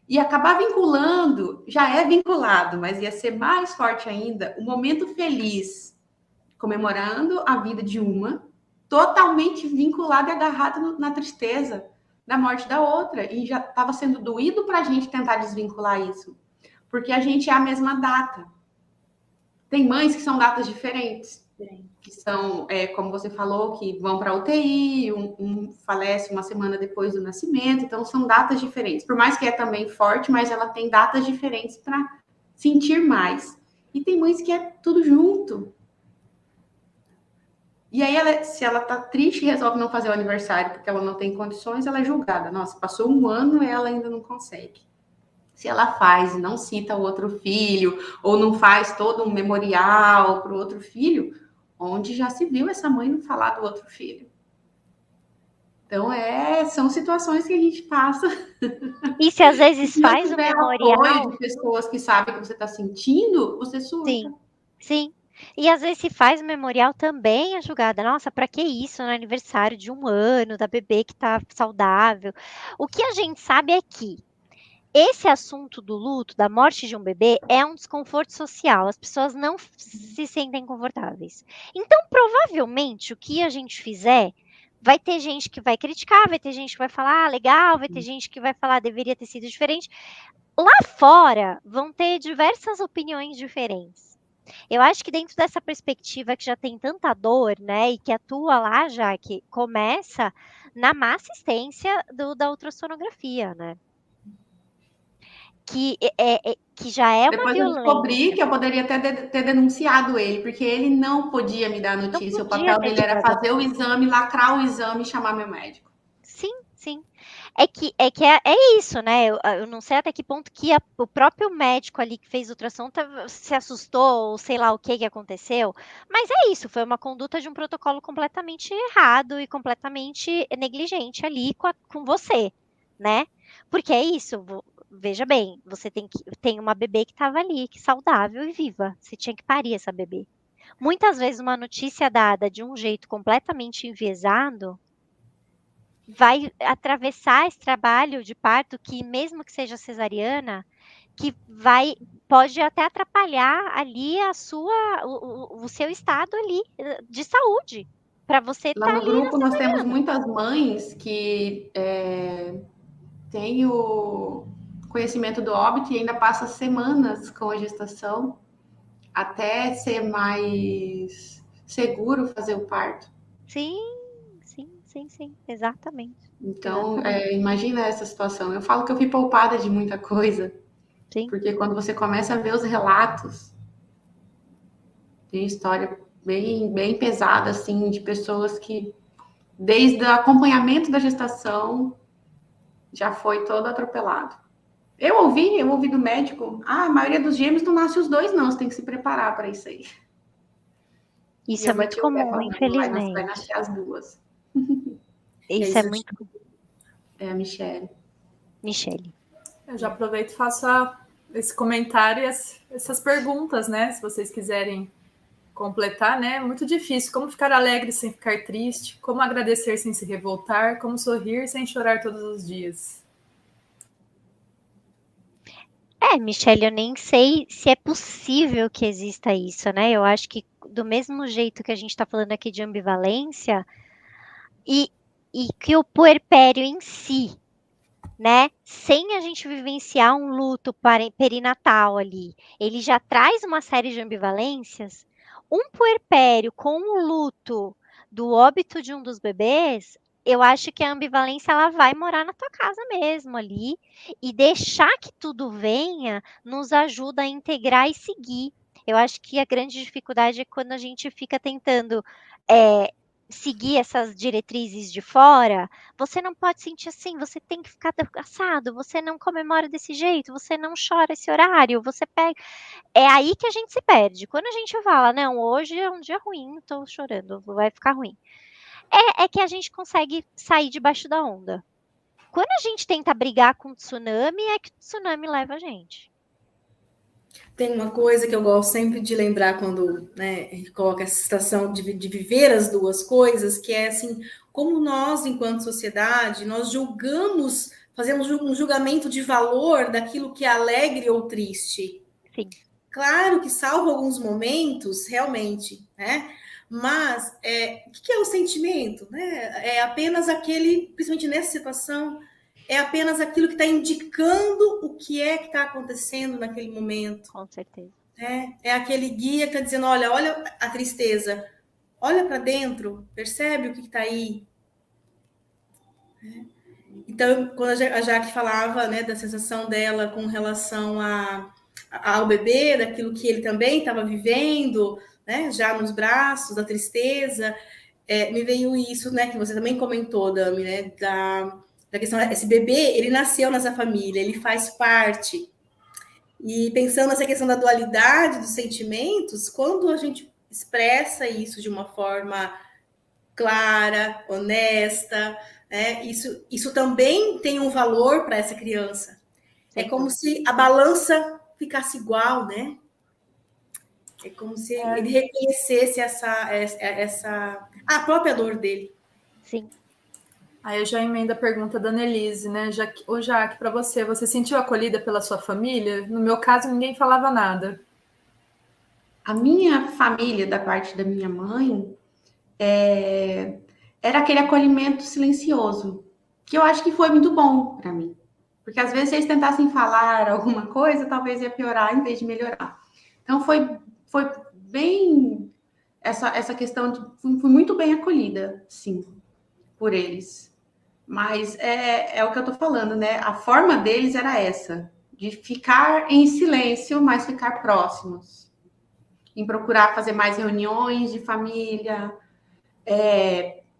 E acabar vinculando, já é vinculado, mas ia ser mais forte ainda, o momento feliz, comemorando a vida de uma, totalmente vinculado e agarrado na tristeza da morte da outra. E já estava sendo doído para a gente tentar desvincular isso, porque a gente é a mesma data. Tem mães que são datas diferentes, que são, como você falou, que vão para a UTI, um falece uma semana depois do nascimento, então são datas diferentes. Por mais que é também forte, mas ela tem datas diferentes para sentir mais. E tem mães que é tudo junto. E aí, se ela tá triste e resolve não fazer o aniversário porque ela não tem condições, ela é julgada. Nossa, passou 1 ano e ela ainda não consegue. Se ela faz e não cita o outro filho, ou não faz todo um memorial para o outro filho, onde já se viu essa mãe não falar do outro filho. Então, são situações que a gente passa. E se às vezes faz o memorial... apoio de pessoas que sabem o que você está sentindo, você surta. Sim, sim. E às vezes se faz o memorial também é julgada. Nossa, para que isso no aniversário de 1 ano, da bebê que tá saudável? O que a gente sabe é que esse assunto do luto, da morte de um bebê, é um desconforto social. As pessoas não se sentem confortáveis. Então, provavelmente, o que a gente fizer, vai ter gente que vai criticar, vai ter gente que vai falar, legal, vai ter gente que vai falar, deveria ter sido diferente. Lá fora, vão ter diversas opiniões diferentes. Eu acho que dentro dessa perspectiva que já tem tanta dor, né, e que atua lá já, que começa na má assistência da ultrassonografia, né? Que já é uma Depois eu violência. descobri que eu poderia ter denunciado ele, porque ele não podia me dar notícia. O papel dele era fazer o exame, lacrar o exame e chamar meu médico. Sim, sim. É isso, né? Eu não sei até que ponto que o próprio médico ali que fez o ultrassom se assustou, ou sei lá o que aconteceu. Mas é isso, foi uma conduta de um protocolo completamente errado e completamente negligente ali com você, né? Porque é isso, veja bem, você tem uma bebê que estava ali, que saudável e viva. Você tinha que parir essa bebê. Muitas vezes uma notícia dada de um jeito completamente enviesado vai atravessar esse trabalho de parto, que mesmo que seja cesariana, que pode até atrapalhar ali o seu estado ali de saúde, para você Lá estar no ali grupo na nós temos cesariana. muitas mães que têm o conhecimento do óbito e ainda passa semanas com a gestação até ser mais seguro fazer o parto. Sim, sim, sim, exatamente. Então, imagina essa situação. Eu falo que eu fui poupada de muita coisa, Sim. porque quando você começa a ver os relatos, tem história bem, bem pesada, assim, de pessoas que, desde o acompanhamento da gestação, já foi todo atropelado. Eu ouvi do médico, a maioria dos gêmeos não nasce os dois, não, você tem que se preparar para isso aí. Isso E é eu muito bati o pé comum, falando, vai infelizmente. nascer as duas. Isso é isso muito comum. É a Michelle. Michele. Eu já aproveito e faço esse comentário e essas perguntas, né? Se vocês quiserem completar, né? É muito difícil. Como ficar alegre sem ficar triste? Como agradecer sem se revoltar? Como sorrir sem chorar todos os dias? Michele, eu nem sei se é possível que exista isso, né? Eu acho que do mesmo jeito que a gente está falando aqui de ambivalência, e, e que o puerpério em si, né? Sem a gente vivenciar um luto perinatal ali, ele já traz uma série de ambivalências. Um puerpério com o luto do óbito de um dos bebês, eu acho que a ambivalência ela vai morar na tua casa mesmo ali e deixar que tudo venha nos ajuda a integrar e seguir. Eu acho que a grande dificuldade é quando a gente fica tentando seguir essas diretrizes de fora. Você não pode sentir assim, você tem que ficar assado, você não comemora desse jeito, você não chora esse horário, você pega. É aí que a gente se perde. Quando a gente fala, não, hoje é um dia ruim, tô chorando, vai ficar ruim. É que a gente consegue sair debaixo da onda. Quando a gente tenta brigar com o tsunami, é que o tsunami leva a gente. Tem uma coisa que eu gosto sempre de lembrar quando, né, a gente coloca essa situação de viver as duas coisas, que é assim, como nós, enquanto sociedade, nós julgamos, fazemos um julgamento de valor daquilo que é alegre ou triste. Sim. Claro que salva alguns momentos, realmente, né? Mas o que é o sentimento? Né? É apenas aquele, principalmente nessa situação, é apenas aquilo que está indicando o que é que está acontecendo naquele momento. Com certeza. É aquele guia que está dizendo, olha a tristeza, olha para dentro, percebe o que está aí. Então, quando a Jaque falava, né, da sensação dela com relação ao bebê, daquilo que ele também estava vivendo, né, já nos braços, da tristeza, me veio isso, né, que você também comentou, Dami, né, da questão, esse bebê, ele nasceu nessa família, ele faz parte. E pensando nessa questão da dualidade dos sentimentos, quando a gente expressa isso de uma forma clara, honesta, né? Isso também tem um valor para essa criança. É como se a balança ficasse igual, né? É como se ele reconhecesse a própria dor dele. Sim. Aí eu já emendo a pergunta da Annelise, né? Jaque, para você sentiu acolhida pela sua família? No meu caso, ninguém falava nada. A minha família, da parte da minha mãe, era aquele acolhimento silencioso, que eu acho que foi muito bom para mim. Porque às vezes, se eles tentassem falar alguma coisa, talvez ia piorar em vez de melhorar. Então, foi bem essa questão de. Fui muito bem acolhida, sim, por eles. Mas é o que eu tô falando, né? A forma deles era essa, de ficar em silêncio, mas ficar próximos. Em procurar fazer mais reuniões de família.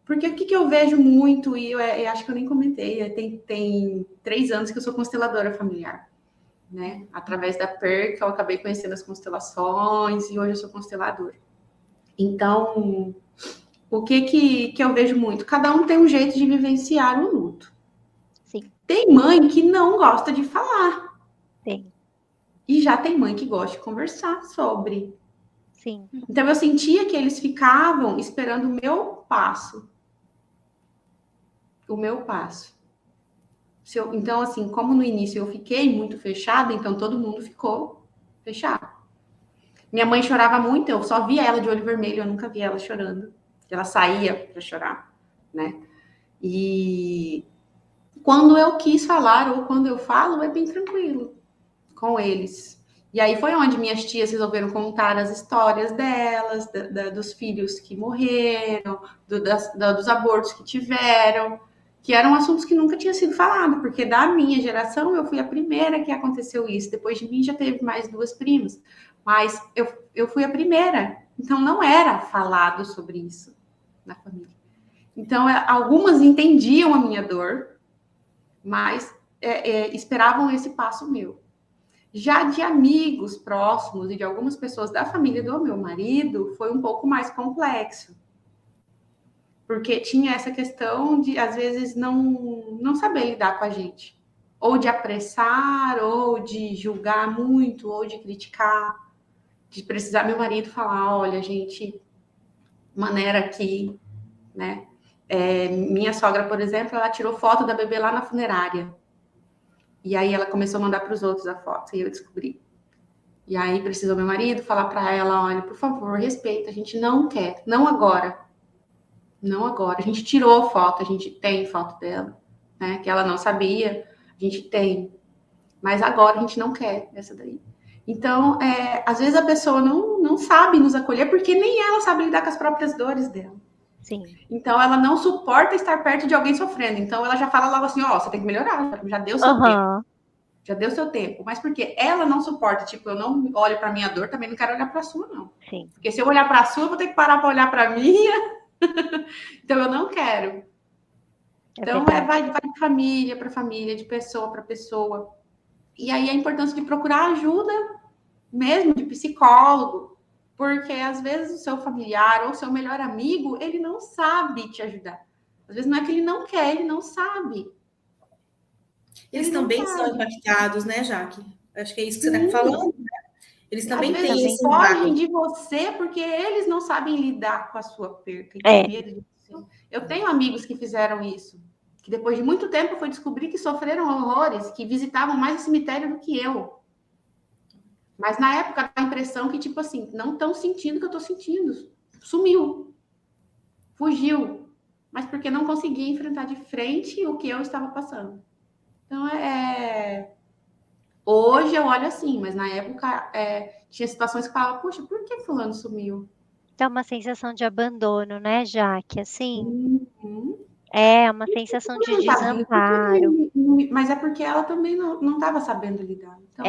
Porque o que eu vejo muito, e eu acho que eu nem comentei, tem 3 anos que eu sou consteladora familiar. Né? Através da PER, que eu acabei conhecendo as constelações, e hoje eu sou consteladora. Então, o que eu vejo muito? Cada um tem um jeito de vivenciar o luto. Sim. Tem mãe que não gosta de falar. Tem. E já tem mãe que gosta de conversar sobre. Sim. Então, eu sentia que eles ficavam esperando o meu passo. O meu passo. Então, assim, como no início eu fiquei muito fechada, então todo mundo ficou fechado. Minha mãe chorava muito, eu só via ela de olho vermelho, eu nunca via ela chorando. Ela saía para chorar, né? E quando eu quis falar ou quando eu falo, é bem tranquilo com eles. E aí foi onde minhas tias resolveram contar as histórias delas, dos filhos que morreram, dos abortos que tiveram, que eram assuntos que nunca tinham sido falados, porque da minha geração eu fui a primeira que aconteceu isso. Depois de mim já teve mais 2 primas, mas eu fui a primeira. Então não era falado sobre isso na família. Então algumas entendiam a minha dor, mas esperavam esse passo meu. Já de amigos próximos e de algumas pessoas da família do meu marido, foi um pouco mais complexo. Porque tinha essa questão de, às vezes, não saber lidar com a gente. Ou de apressar, ou de julgar muito, ou de criticar. De precisar meu marido falar, olha, gente, maneira aqui, né? Minha sogra, por exemplo, ela tirou foto da bebê lá na funerária. E aí ela começou a mandar para os outros a foto, e eu descobri. E aí precisou meu marido falar para ela, olha, por favor, respeita, a gente não quer, não agora. Não agora. A gente tirou foto, a gente tem foto dela, né? Que ela não sabia, a gente tem. Mas agora a gente não quer essa daí. Então, às vezes a pessoa não sabe nos acolher porque nem ela sabe lidar com as próprias dores dela. Sim. Então, ela não suporta estar perto de alguém sofrendo. Então, ela já fala logo assim, ó, você tem que melhorar, já deu seu tempo. Já deu seu tempo. Mas porque ela não suporta, tipo, eu não olho para minha dor, também não quero olhar para a sua, não. Sim. Porque se eu olhar para a sua, eu vou ter que parar para olhar para a minha. Então, eu não quero. Então, vai de família para família, de pessoa para pessoa. E aí a importância de procurar ajuda mesmo, de psicólogo. Porque, às vezes, o seu familiar ou o seu melhor amigo, ele não sabe te ajudar. Às vezes, não é que ele não quer, ele não sabe. Eles também são impactados, né, Jaque? Acho que é isso que você está falando, né? Eles também têm esse fogem de você porque eles não sabem lidar com a sua perda. E tem medo de você. Eu tenho amigos que fizeram isso, que depois de muito tempo foi descobrir que sofreram horrores, que visitavam mais o cemitério do que eu. Mas na época dá a impressão que, tipo assim, não estão sentindo o que eu estou sentindo. Sumiu. Fugiu. Mas porque não conseguia enfrentar de frente o que eu estava passando. Então, hoje eu olho assim, mas na época tinha situações que eu falava, poxa, por que fulano sumiu? Dá uma sensação de abandono, né, Jaque? Assim, é uma sensação de desamparo. Mas é porque ela também não estava sabendo lidar. Então,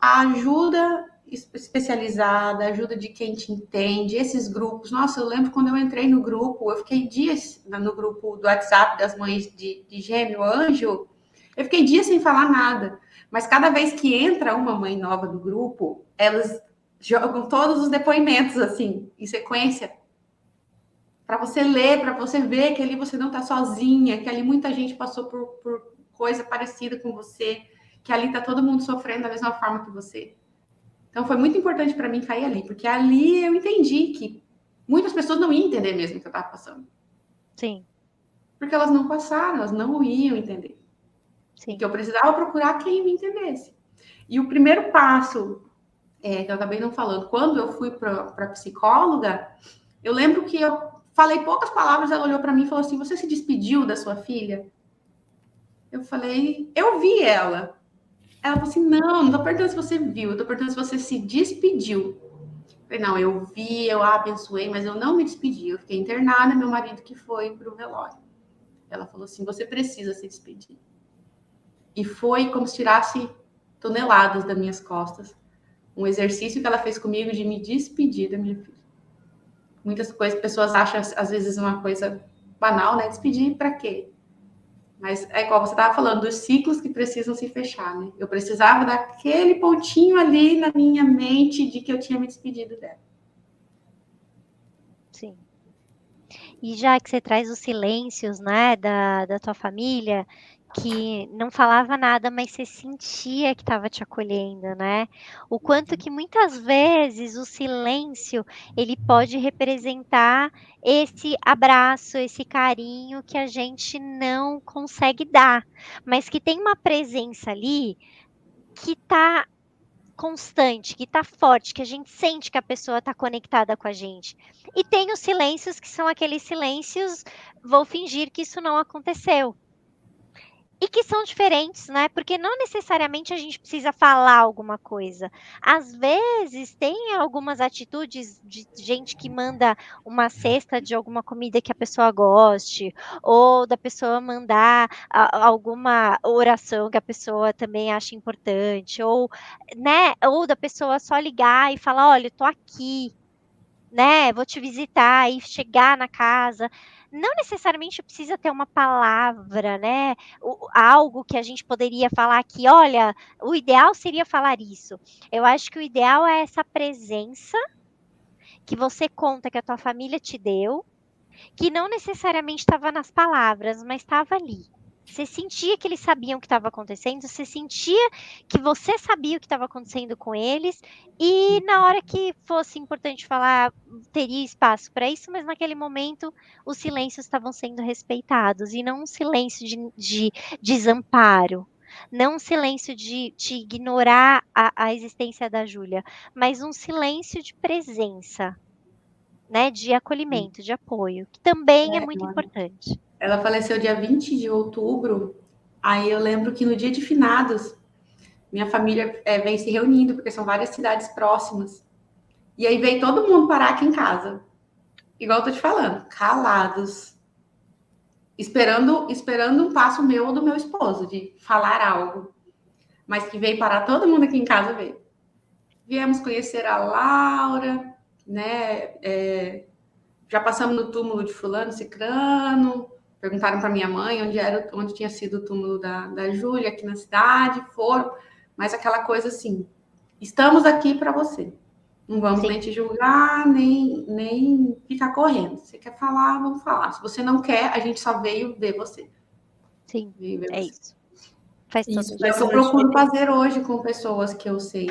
a ajuda especializada, a ajuda de quem te entende, esses grupos. Nossa, eu lembro quando eu entrei no grupo, eu fiquei dias no grupo do WhatsApp das mães de Gêmeo Anjo, eu fiquei dias sem falar nada. Mas cada vez que entra uma mãe nova do grupo, elas jogam todos os depoimentos, assim, em sequência, para você ler, para você ver que ali você não está sozinha, que ali muita gente passou por coisa parecida com você, que ali está todo mundo sofrendo da mesma forma que você. Então, foi muito importante para mim cair ali, porque ali eu entendi que muitas pessoas não iam entender mesmo o que eu estava passando. Sim. Porque elas não passaram, elas não iam entender. Sim. Que eu precisava procurar quem me entendesse. E o primeiro passo, que eu acabei não falando, quando eu fui para psicóloga, eu lembro que eu falei poucas palavras, ela olhou para mim e falou assim, você se despediu da sua filha? Eu falei, eu vi ela. Ela falou assim, não estou perguntando se você viu, eu estou perguntando se você se despediu. Eu falei, não, eu vi, eu a abençoei, mas eu não me despedi. Eu fiquei internada, meu marido que foi para o velório. Ela falou assim, você precisa se despedir. E foi como se tirasse toneladas das minhas costas. Um exercício que ela fez comigo de me despedir da minha filha. Muitas coisas, pessoas acham, às vezes, uma coisa banal, né? Despedir para quê? Mas é igual você estava falando, dos ciclos que precisam se fechar, né? Eu precisava daquele pontinho ali na minha mente de que eu tinha me despedido dela. Sim. E já que você traz os silêncios, né, da tua família, que não falava nada, mas você sentia que estava te acolhendo, né? O quanto que muitas vezes o silêncio, ele pode representar esse abraço, esse carinho que a gente não consegue dar, mas que tem uma presença ali que tá constante, que tá forte, que a gente sente que a pessoa tá conectada com a gente. E tem os silêncios que são aqueles silêncios, vou fingir que isso não aconteceu. e que são diferentes, né? Porque não necessariamente a gente precisa falar alguma coisa. Às vezes tem algumas atitudes de gente que manda uma cesta de alguma comida que a pessoa goste, ou da pessoa mandar alguma oração que a pessoa também acha importante, ou, né? Ou da pessoa só ligar e falar, olha, eu tô aqui, né, vou te visitar e chegar na casa. Não necessariamente precisa ter uma palavra, né, algo que a gente poderia falar aqui, olha, o ideal seria falar isso. Eu acho que o ideal é essa presença que você conta que a tua família te deu, que não necessariamente estava nas palavras, mas estava ali. Você sentia que eles sabiam o que estava acontecendo, você sentia que você sabia o que estava acontecendo com eles, e na hora que fosse importante falar, teria espaço para isso, mas naquele momento os silêncios estavam sendo respeitados, e não um silêncio de desamparo, não um silêncio de ignorar a existência da Júlia, mas um silêncio de presença, né, de acolhimento, de apoio, que também é muito importante. Ela faleceu dia 20 de outubro, aí eu lembro que no dia de finados, minha família vem se reunindo, porque são várias cidades próximas. E aí veio todo mundo parar aqui em casa. Igual eu tô te falando, calados. Esperando um passo meu ou do meu esposo, de falar algo. Mas que veio parar todo mundo aqui em casa, veio. Viemos conhecer a Laura, né? Já passamos no túmulo de fulano, cicrano. Perguntaram para minha mãe onde tinha sido o túmulo da Júlia aqui na cidade. Foram, mas aquela coisa assim, estamos aqui para você. Não vamos nem te julgar, nem ficar correndo. Se você quer falar, vamos falar. Se você não quer, a gente só veio ver você. Sim, é isso. Faz todo isso. É o que eu procuro fazer hoje com pessoas que eu sei.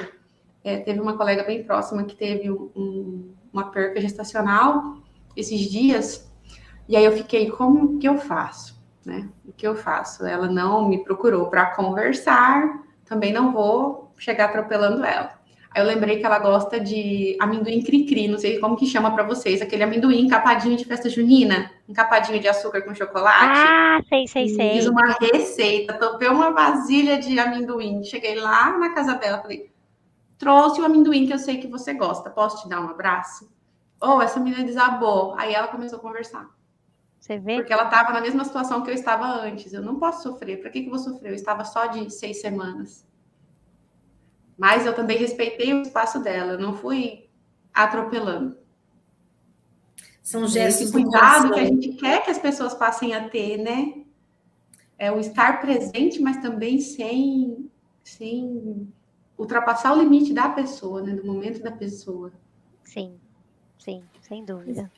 Teve uma colega bem próxima que teve uma perca gestacional esses dias, e aí eu fiquei, como que eu faço? Né? O que eu faço? Ela não me procurou para conversar, também não vou chegar atropelando ela. Aí eu lembrei que ela gosta de amendoim cri-cri, não sei como que chama para vocês, aquele amendoim encapadinho de festa junina, encapadinho de açúcar com chocolate. Ah, sei. Fiz uma receita, topei uma vasilha de amendoim, cheguei lá na casa dela, falei, trouxe o amendoim que eu sei que você gosta, posso te dar um abraço? Essa menina desabou. Aí ela começou a conversar. Você vê? Porque ela estava na mesma situação que eu estava antes. Eu não posso sofrer. Para que eu vou sofrer? Eu estava só de 6 semanas. Mas eu também respeitei o espaço dela. Eu não fui atropelando. São gestos esse cuidado que a gente quer que as pessoas passem a ter, né? É o estar presente, mas também sem ultrapassar o limite da pessoa, né? Do momento da pessoa. Sim, sem dúvida.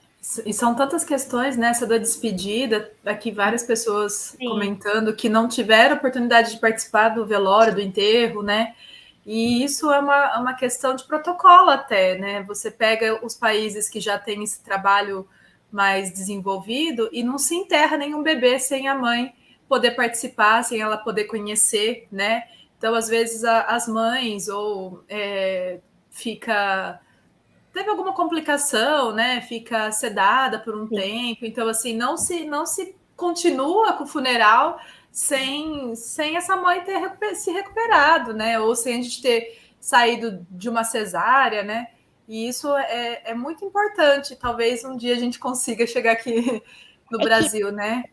E são tantas questões, né? Essa da despedida, aqui várias pessoas comentando que não tiveram oportunidade de participar do velório, do enterro, né? E isso é uma questão de protocolo até, né? Você pega os países que já têm esse trabalho mais desenvolvido e não se enterra nenhum bebê sem a mãe poder participar, sem ela poder conhecer, né? Então, às vezes, as mães teve alguma complicação, né? Fica sedada por um tempo. Então, assim, não se continua com o funeral sem essa mãe ter se recuperado, né? Ou sem a gente ter saído de uma cesárea, né? E isso é muito importante. Talvez um dia a gente consiga chegar aqui no Brasil, né?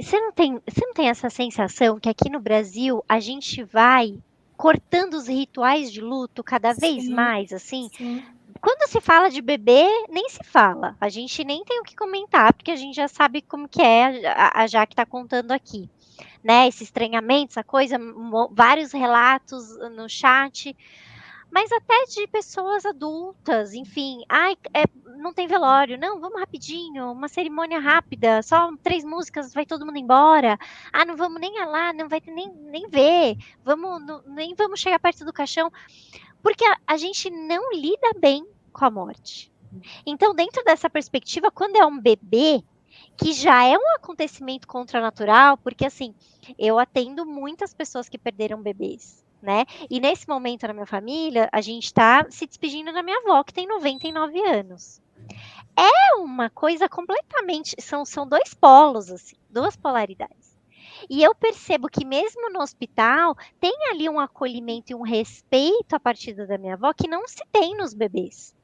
Você não tem essa sensação que aqui no Brasil a gente vai cortando os rituais de luto cada vez mais, assim? Sim. Quando se fala de bebê, nem se fala. A gente nem tem o que comentar, porque a gente já sabe como que é, a Jaque está contando aqui, né? Esse estranhamento, essa coisa, vários relatos no chat, mas até de pessoas adultas, enfim. Não tem velório, não, vamos rapidinho, uma cerimônia rápida, só 3 músicas, vai todo mundo embora. Não vamos nem lá, não vai nem ver, nem vamos chegar perto do caixão. Porque a gente não lida bem com a morte. Então, dentro dessa perspectiva, quando é um bebê, que já é um acontecimento contranatural, porque assim, eu atendo muitas pessoas que perderam bebês, né? E nesse momento na minha família, a gente tá se despedindo da minha avó, que tem 99 anos. É uma coisa completamente... São 2 polos, assim, 2 polaridades. E eu percebo que mesmo no hospital, tem ali um acolhimento e um respeito a partir da minha avó que não se tem nos bebês.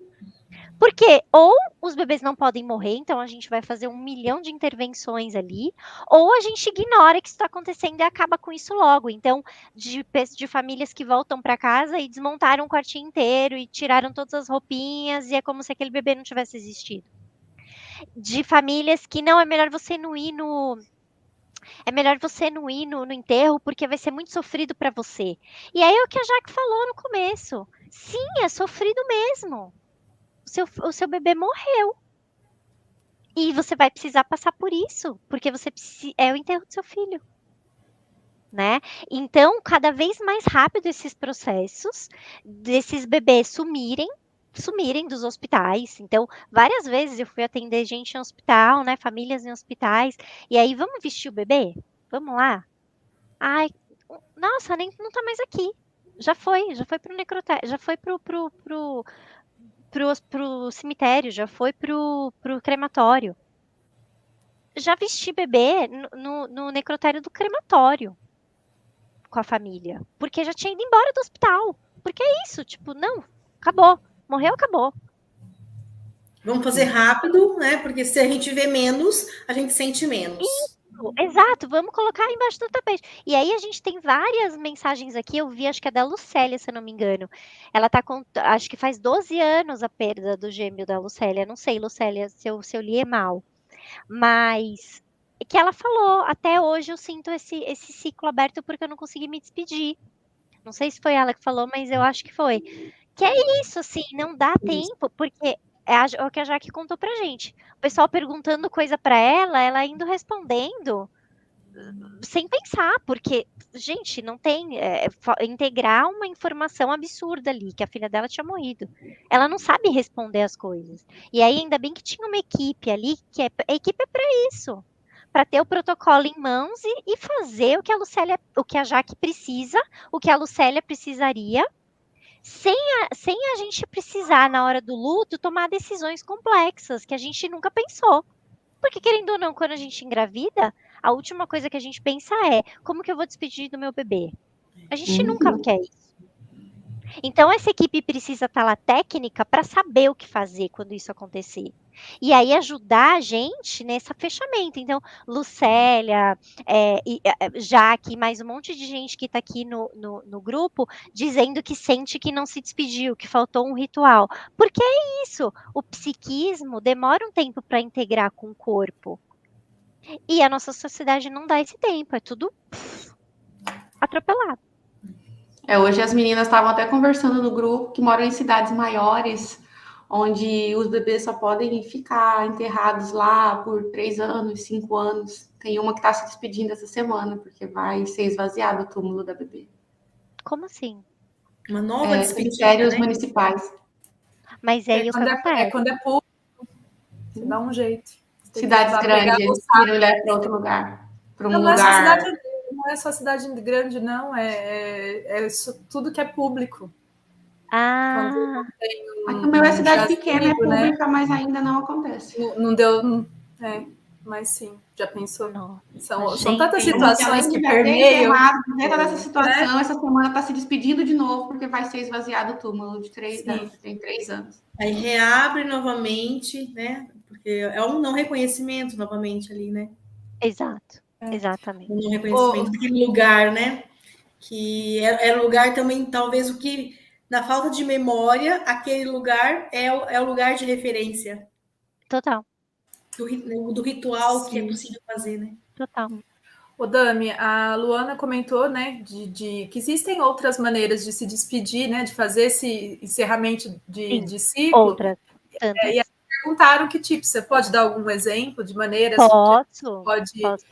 Porque ou os bebês não podem morrer, então a gente vai fazer 1 milhão de intervenções ali, ou a gente ignora que isso está acontecendo e acaba com isso logo. Então, de famílias que voltam para casa e desmontaram o quartinho inteiro e tiraram todas as roupinhas e é como se aquele bebê não tivesse existido. De famílias que não, é melhor você não ir no enterro porque vai ser muito sofrido para você. E aí é o que a Jaque falou no começo. Sim, é sofrido mesmo. O seu bebê morreu. E você vai precisar passar por isso, porque é o enterro do seu filho. Né? Então, cada vez mais rápido esses processos desses bebês sumirem dos hospitais. Então, várias vezes eu fui atender gente em hospital, né? Famílias em hospitais. E aí, vamos vestir o bebê? Vamos lá? Ai, nossa, não tá mais aqui. Já foi pro necrotério, já foi pro cemitério, já foi pro crematório. Já vesti bebê no necrotério do crematório com a família, porque já tinha ido embora do hospital. Porque é isso, tipo, não, acabou. Morreu, acabou. Vamos fazer rápido, né? Porque se a gente vê menos, a gente sente menos. Isso, exato, vamos colocar embaixo do tapete. E aí a gente tem várias mensagens aqui, eu vi, acho que é da Lucélia, se eu não me engano. Ela tá com, acho que faz 12 anos a perda do gêmeo da Lucélia. Não sei, Lucélia, se eu li mal. Mas que ela falou, até hoje eu sinto esse ciclo aberto porque eu não consegui me despedir. Não sei se foi ela que falou, mas eu acho que foi. Que é isso, assim, não dá tempo, porque é o que a Jaque contou pra gente. O pessoal perguntando coisa pra ela indo respondendo sem pensar, porque, gente, não tem. Integrar uma informação absurda ali, que a filha dela tinha morrido. Ela não sabe responder as coisas. E aí, ainda bem que tinha uma equipe ali, a equipe é para isso. Para ter o protocolo em mãos e fazer o que a Jaque precisa, o que a Lucélia precisaria, sem a gente precisar, na hora do luto, tomar decisões complexas que a gente nunca pensou. Porque, querendo ou não, quando a gente engravida, a última coisa que a gente pensa é: como que eu vou despedir do meu bebê? A gente nunca quer isso. Então, essa equipe precisa estar lá técnica para saber o que fazer quando isso acontecer. E aí ajudar a gente nesse fechamento. Então, Lucélia, Jaque, mais um monte de gente que está aqui no grupo, dizendo que sente que não se despediu, que faltou um ritual. Porque é isso, o psiquismo demora um tempo para integrar com o corpo. E a nossa sociedade não dá esse tempo, é tudo atropelado. Hoje as meninas estavam até conversando no grupo que moram em cidades maiores, onde os bebês só podem ficar enterrados lá por 3 anos, 5 anos. Tem uma que está se despedindo essa semana, porque vai ser esvaziado o túmulo da bebê. Como assim? Uma nova despedida, cemitérios né? municipais. Mas é isso que acontece. Quando é público, você dá um jeito. Cidades grandes, tiram mulher para outro lugar. Para um lugar. Não é só cidade grande, não. É tudo que é público. Aqui o meu é cidade pequena, é pública, né? Mas ainda não acontece. Não deu. Mas sim, já pensou? Não. São tantas situações que permeiam. Dentro dessa situação, essa semana está se despedindo de novo, porque vai ser esvaziado o túmulo de 3 anos. Tem 3 anos. Aí reabre novamente, né? Porque é um não reconhecimento novamente ali, né? Exato, exatamente. Um não reconhecimento daquele lugar, né? Que é lugar também, talvez o que, na falta de memória, aquele lugar é o lugar de referência. Total. Do ritual que é possível fazer, né? Total. Ô, Dami, a Luana comentou, né, de que existem outras maneiras de se despedir, né, de fazer esse encerramento de ciclo. Outras. E perguntaram que tipo, você pode dar algum exemplo de maneiras posso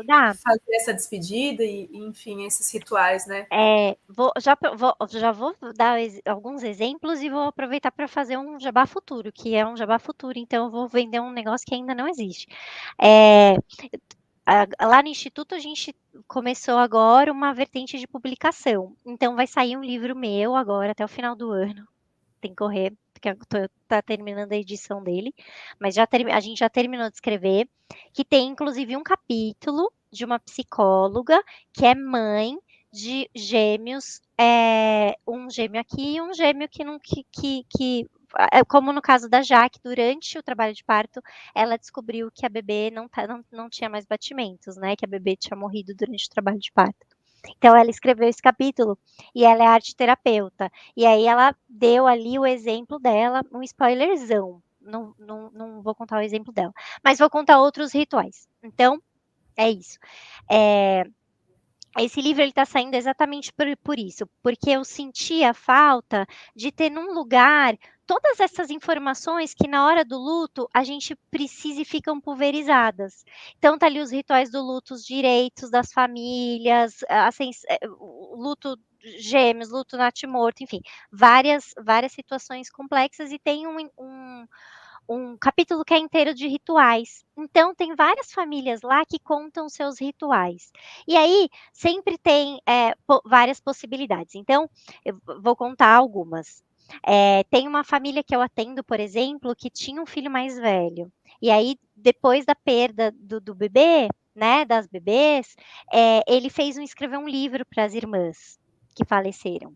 dar. fazer essa despedida e, enfim, esses rituais, né? Já vou dar alguns exemplos e vou aproveitar para fazer um jabá futuro, que é um jabá futuro, então eu vou vender um negócio que ainda não existe. Lá no Instituto a gente começou agora uma vertente de publicação, então vai sair um livro meu agora até o final do ano, tem que correr, porque tá terminando a edição dele, mas a gente já terminou de escrever, que tem inclusive um capítulo de uma psicóloga que é mãe de gêmeos, um gêmeo aqui e um gêmeo que não como no caso da Jaque, durante o trabalho de parto, ela descobriu que a bebê não tinha mais batimentos, né? Que a bebê tinha morrido durante o trabalho de parto. Então, ela escreveu esse capítulo e ela é arte terapeuta. E aí, ela deu ali o exemplo dela, um spoilerzão. Não vou contar o exemplo dela, mas vou contar outros rituais. Então, é isso. Esse livro ele está saindo exatamente por isso, porque eu senti a falta de ter num lugar todas essas informações que na hora do luto a gente precisa e ficam pulverizadas. Então tá ali os rituais do luto, os direitos das famílias, o luto gêmeos, luto natimorto, enfim, várias situações complexas e tem um capítulo que é inteiro de rituais. Então, tem várias famílias lá que contam seus rituais. E aí, sempre tem várias possibilidades. Então, eu vou contar algumas. Tem uma família que eu atendo, por exemplo, que tinha um filho mais velho. E aí, depois da perda do bebê, né, das bebês, ele escreveu um livro para as irmãs que faleceram.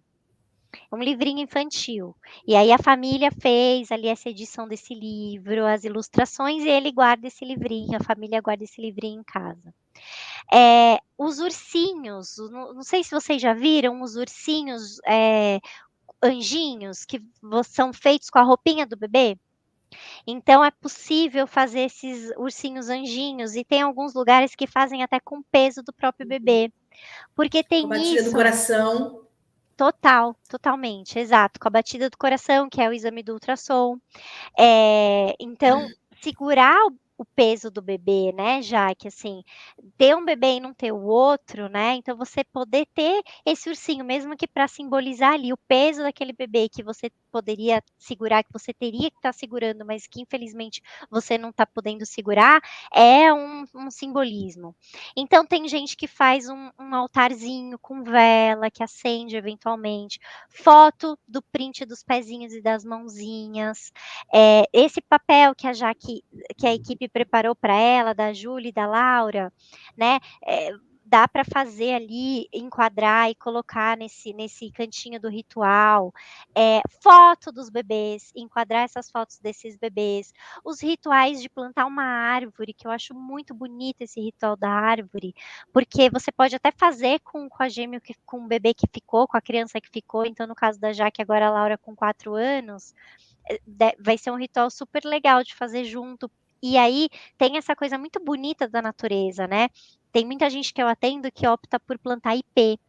Um livrinho infantil. E aí a família fez ali essa edição desse livro, as ilustrações, e ele guarda esse livrinho, a família guarda esse livrinho em casa. Os ursinhos, não sei se vocês já viram os ursinhos anjinhos que são feitos com a roupinha do bebê. Então é possível fazer esses ursinhos anjinhos e tem alguns lugares que fazem até com o peso do próprio bebê. Porque tem com a batida isso. do coração. Totalmente, exato. Com a batida do coração, que é o exame do ultrassom. Então, segurar o peso do bebê, né, já que assim, ter um bebê e não ter o outro, né, então você poder ter esse ursinho, mesmo que para simbolizar ali o peso daquele bebê que você poderia segurar, que você teria que estar segurando, mas que infelizmente você não está podendo segurar, é um simbolismo. Então tem gente que faz um altarzinho com vela, que acende eventualmente, foto do print dos pezinhos e das mãozinhas, esse papel que a equipe preparou para ela, da Júlia e da Laura, né? Dá para fazer ali, enquadrar e colocar nesse cantinho do ritual. Foto dos bebês, enquadrar essas fotos desses bebês. Os rituais de plantar uma árvore, que eu acho muito bonito esse ritual da árvore, porque você pode até fazer com a gêmea, com o bebê que ficou, com a criança que ficou. Então, no caso da Jaque, agora a Laura com 4 anos, vai ser um ritual super legal de fazer junto. E aí tem essa coisa muito bonita da natureza, né? Tem muita gente que eu atendo que opta por plantar ipê,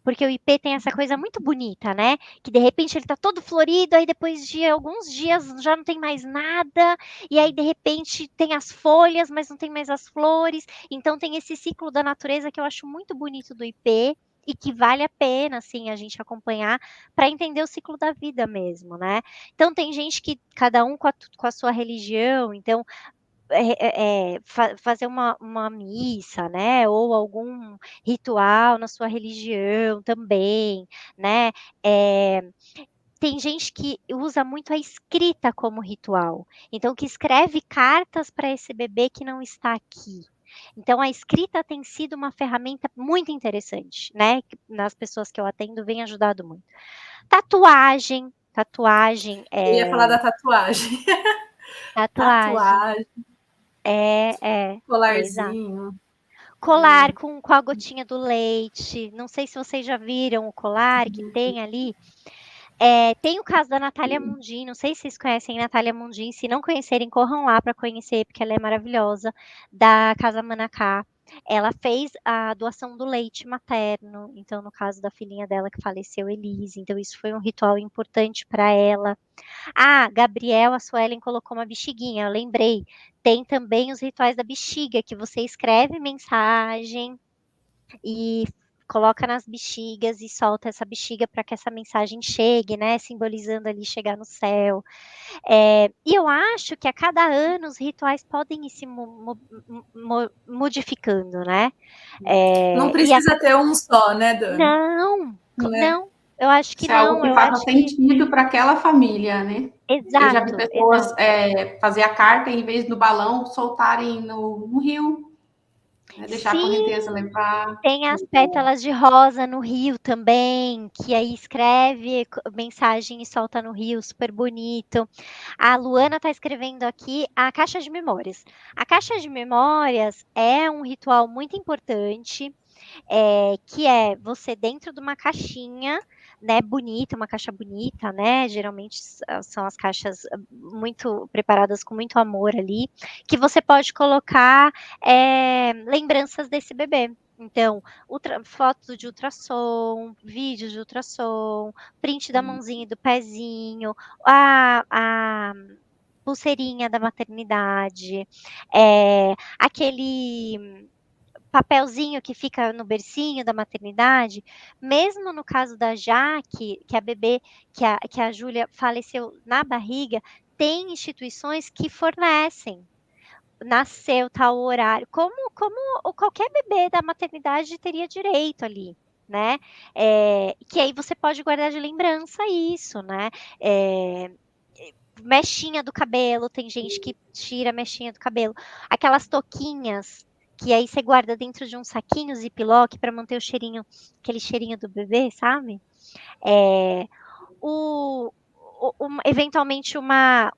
porque o ipê tem essa coisa muito bonita, né? Que de repente ele tá todo florido, aí depois de alguns dias já não tem mais nada, e aí de repente tem as folhas, mas não tem mais as flores. Então tem esse ciclo da natureza que eu acho muito bonito do ipê e que vale a pena, assim, a gente acompanhar para entender o ciclo da vida mesmo, né? Então tem gente que, cada um com a sua religião, então fazer uma missa, né, ou algum ritual na sua religião também, né, tem gente que usa muito a escrita como ritual, então que escreve cartas para esse bebê que não está aqui. Então a escrita tem sido uma ferramenta muito interessante, né, nas pessoas que eu atendo, vem ajudado muito. Tatuagem, Eu ia falar da tatuagem. Tatuagem, exato. colarzinho. Colar com a gotinha do leite. Não sei se vocês já viram o colar que tem ali. Tem o caso da Natália Mundim, não sei se vocês conhecem Natália Mundim, se não conhecerem, corram lá para conhecer, porque ela é maravilhosa, da Casa Manacá. Ela fez a doação do leite materno, então no caso da filhinha dela que faleceu, Elise, então isso foi um ritual importante para ela. Gabriel, a Suelen colocou uma bexiguinha, eu lembrei. Tem também os rituais da bexiga, que você escreve mensagem e coloca nas bexigas e solta essa bexiga para que essa mensagem chegue, né? Simbolizando ali chegar no céu. E eu acho que a cada ano os rituais podem ir se modificando, né? Não precisa ter um só, né, Dani? Não, Eu acho que Isso é algo não, que eu faça acho que... sentido para aquela família, né? Eu já vi Exato, pessoas exato. fazer a carta, em vez do balão, soltarem no rio, né? Deixar a correnteza Sim, levar. tem as pétalas de rosa no rio também, que aí escreve mensagem e solta no rio, super bonito. A Luana está escrevendo aqui a caixa de memórias. A caixa de memórias é um ritual muito importante, que é você dentro de uma caixinha, né, bonita, uma caixa bonita, né, geralmente são as caixas muito preparadas com muito amor ali, que você pode colocar lembranças desse bebê. Então, foto de ultrassom, vídeos de ultrassom, print da mãozinha e do pezinho, a pulseirinha da maternidade, aquele papelzinho que fica no bercinho da maternidade, mesmo no caso da Jaque, que a bebê, que a Júlia faleceu na barriga, tem instituições que fornecem. Nasceu tal horário, como qualquer bebê da maternidade teria direito ali, né? Que aí você pode guardar de lembrança isso, né? Mechinha do cabelo, tem gente que tira a mechinha do cabelo. Aquelas touquinhas que aí você guarda dentro de um saquinho ziplock para manter o cheirinho, aquele cheirinho do bebê, sabe? É, eventualmente uma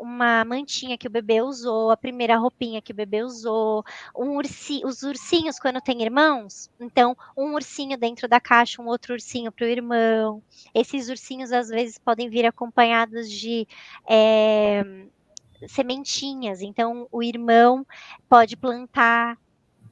mantinha que o bebê usou, a primeira roupinha que o bebê usou, os ursinhos quando tem irmãos, então um ursinho dentro da caixa, um outro ursinho para o irmão. Esses ursinhos às vezes podem vir acompanhados de sementinhas, então o irmão pode plantar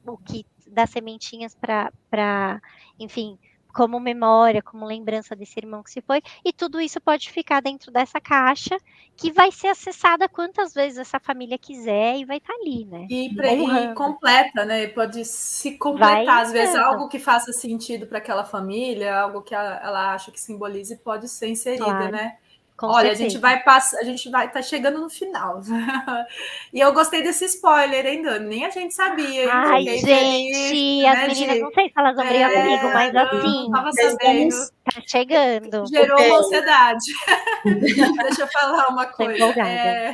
o que das sementinhas para, enfim, como memória, como lembrança desse irmão que se foi, e tudo isso pode ficar dentro dessa caixa, que vai ser acessada quantas vezes essa família quiser e vai estar ali, né? E Honrando. completa, né? Pode se Vai completar. Às vezes, entrando, algo que faça sentido para aquela família, algo que ela acha que simbolize, pode ser inserida, claro, né? com Olha, certeza. a gente vai tá chegando no final. E eu gostei desse spoiler, hein, Dani? Nem a gente sabia, hein? Ai, Fiquei feliz, gente, as né, meninas, não de... sei se elas vão brigar comigo, mas Não assim, estava Nós sabendo. vamos. tá chegando. Gerou uma Bem, ansiedade. Deixa eu falar uma Tô coisa. empolgada.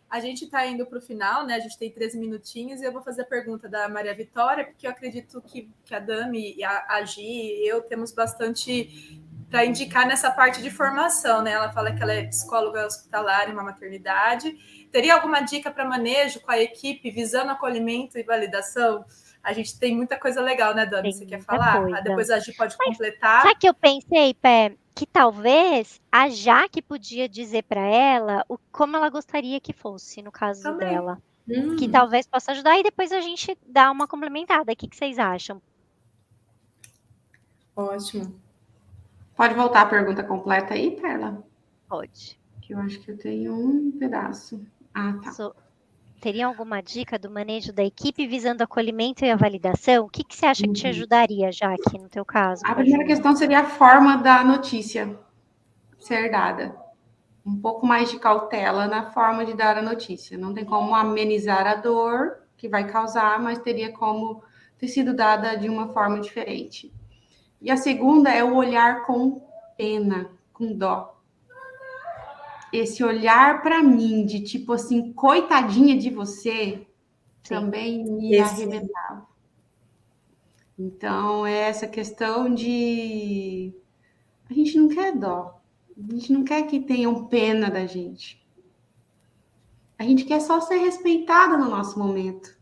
A gente está indo para o final, né? A gente tem 13 minutinhos e eu vou fazer a pergunta da Maria Vitória, porque eu acredito que a Dami e a Gi e eu temos bastante para indicar nessa parte de formação, né? Ela fala que ela é psicóloga hospitalar em uma maternidade. Teria alguma dica para manejo com a equipe visando acolhimento e validação? A gente tem muita coisa legal, né, Dani? Tem Você quer muita falar? coisa. Depois a Gi pode Mas completar. sabe o que eu pensei, Pé? Que talvez a Jaque podia dizer para ela como ela gostaria que fosse, no caso Também. dela. Que talvez possa ajudar e depois a gente dá uma complementada. O que vocês acham? Ótimo. Pode voltar a pergunta completa aí, Perla? Pode. Que eu acho que eu tenho um pedaço. Ah, tá. Teria alguma dica do manejo da equipe visando o acolhimento e a validação? O que você acha que te ajudaria, Jaque, no teu caso? A primeira questão seria a forma da notícia ser dada. Um pouco mais de cautela na forma de dar a notícia. Não tem como amenizar a dor que vai causar, mas teria como ter sido dada de uma forma diferente. E a segunda é o olhar com pena, com dó. Esse olhar para mim de tipo assim, coitadinha de você, Sim. também me arrebentava. Então, é essa questão de a gente não quer dó. A gente não quer que tenham pena da gente. A gente quer só ser respeitada no nosso momento.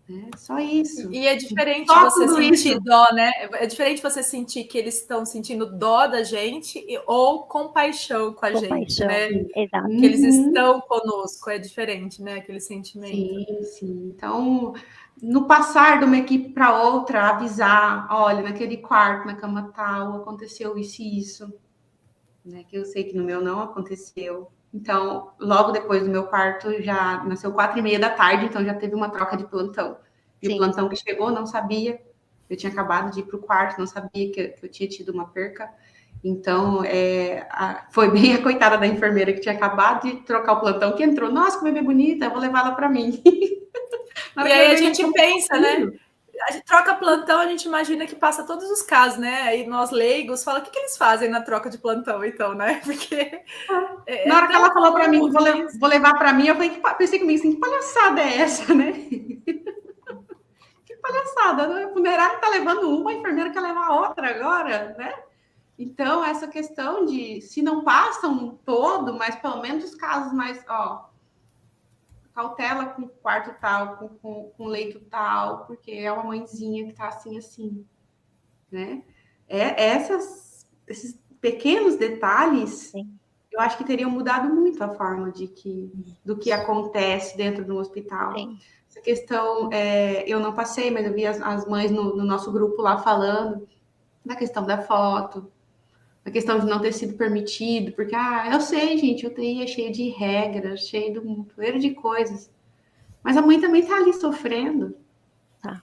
É só isso. E é diferente Só você tudo sentir isso. dó, né? É diferente você sentir que eles estão sentindo dó da gente ou compaixão com a gente, Compaixão, né? exato. Que eles estão conosco, é diferente, né? Aquele sentimento. Sim, sim. Então, no passar de uma equipe para outra, avisar, olha, naquele quarto, na cama tal, aconteceu isso e isso, né? Que eu sei que no meu não aconteceu. Então, logo depois do meu parto, já nasceu 4h30 da tarde, então já teve uma troca de plantão. E Sim. o plantão que chegou, não sabia. Eu tinha acabado de ir para o quarto, não sabia que eu tinha tido uma perca. Então, foi bem a coitada da enfermeira que tinha acabado de trocar o plantão, que entrou. Nossa, que bebê bonita, eu vou levá-la para mim. E aí a gente pensa, né? A gente troca plantão, a gente imagina que passa todos os casos, né? Aí nós leigos fala o que eles fazem na troca de plantão, então, né? Porque na hora que ela falou para mim, isso. vou levar para mim, eu falei, pensei comigo assim, que palhaçada é essa, né? Que palhaçada, né? O funerário tá levando uma, a enfermeira quer levar outra agora, né? Então, essa questão de, se não passam todo, mas pelo menos os casos mais, cautela com quarto tal, com leito tal, porque é uma mãezinha que tá assim, né? Esses pequenos detalhes, Sim. eu acho que teriam mudado muito a forma do que acontece dentro do hospital. Sim. Essa questão, eu não passei, mas eu vi as mães no nosso grupo lá falando da questão da foto, a questão de não ter sido permitido, porque, eu sei, gente, o UTI é cheio de regras, cheio de um poeiro de coisas, mas a mãe também está ali sofrendo. Tá.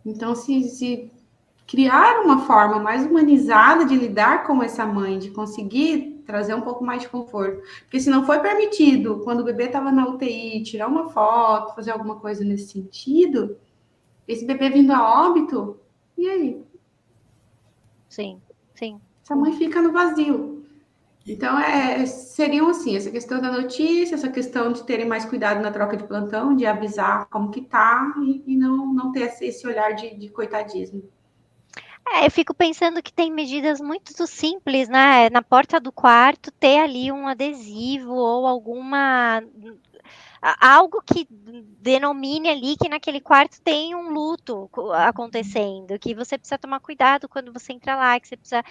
Então, se criar uma forma mais humanizada de lidar com essa mãe, de conseguir trazer um pouco mais de conforto, porque se não foi permitido, quando o bebê estava na UTI, tirar uma foto, fazer alguma coisa nesse sentido, esse bebê vindo a óbito, e aí? Sim. Essa mãe fica no vazio. Então, seriam assim, essa questão da notícia, essa questão de terem mais cuidado na troca de plantão, de avisar como que tá, e não ter esse olhar de coitadismo. Eu fico pensando que tem medidas muito simples, né? Na porta do quarto, ter ali um adesivo ou algo que denomine ali que naquele quarto tem um luto acontecendo, que você precisa tomar cuidado quando você entra lá, que você precisa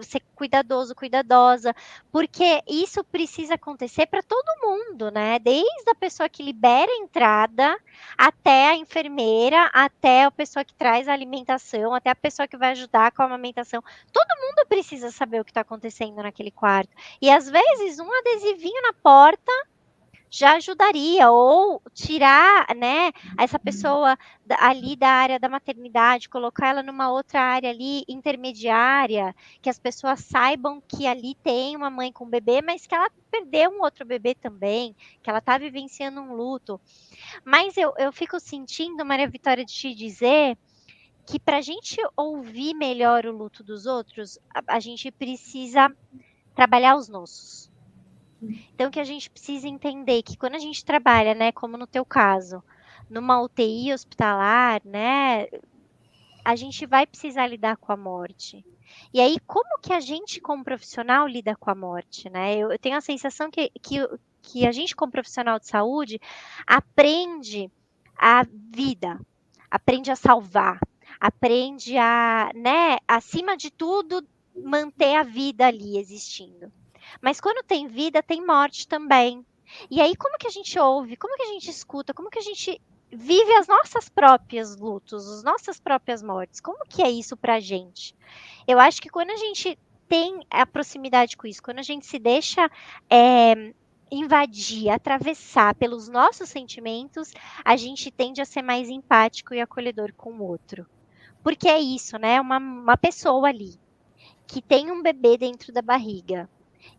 ser cuidadoso, cuidadosa, porque isso precisa acontecer para todo mundo, né? Desde a pessoa que libera a entrada, até a enfermeira, até a pessoa que traz a alimentação, até a pessoa que vai ajudar com a amamentação. Todo mundo precisa saber o que está acontecendo naquele quarto. E às vezes um adesivinho na porta já ajudaria, ou tirar, né, essa pessoa ali da área da maternidade, colocar ela numa outra área ali intermediária, que as pessoas saibam que ali tem uma mãe com bebê, mas que ela perdeu um outro bebê também, que ela está vivenciando um luto. Mas eu fico sentindo, Maria Vitória, de te dizer que para a gente ouvir melhor o luto dos outros, a gente precisa trabalhar os nossos. Então, que a gente precisa entender que quando a gente trabalha, né, como no teu caso, numa UTI hospitalar, né, a gente vai precisar lidar com a morte. E aí, como que a gente, como profissional, lida com a morte, né? Eu tenho a sensação que a gente, como profissional de saúde, aprende a vida, aprende a salvar, aprende a, né, acima de tudo, manter a vida ali existindo. Mas quando tem vida, tem morte também. E aí, como que a gente ouve? Como que a gente escuta? Como que a gente vive as nossas próprias lutos, as nossas próprias mortes? Como que é isso pra gente? Eu acho que quando a gente tem a proximidade com isso, quando a gente se deixa invadir, atravessar pelos nossos sentimentos, a gente tende a ser mais empático e acolhedor com o outro. Porque é isso, né? Uma pessoa ali que tem um bebê dentro da barriga,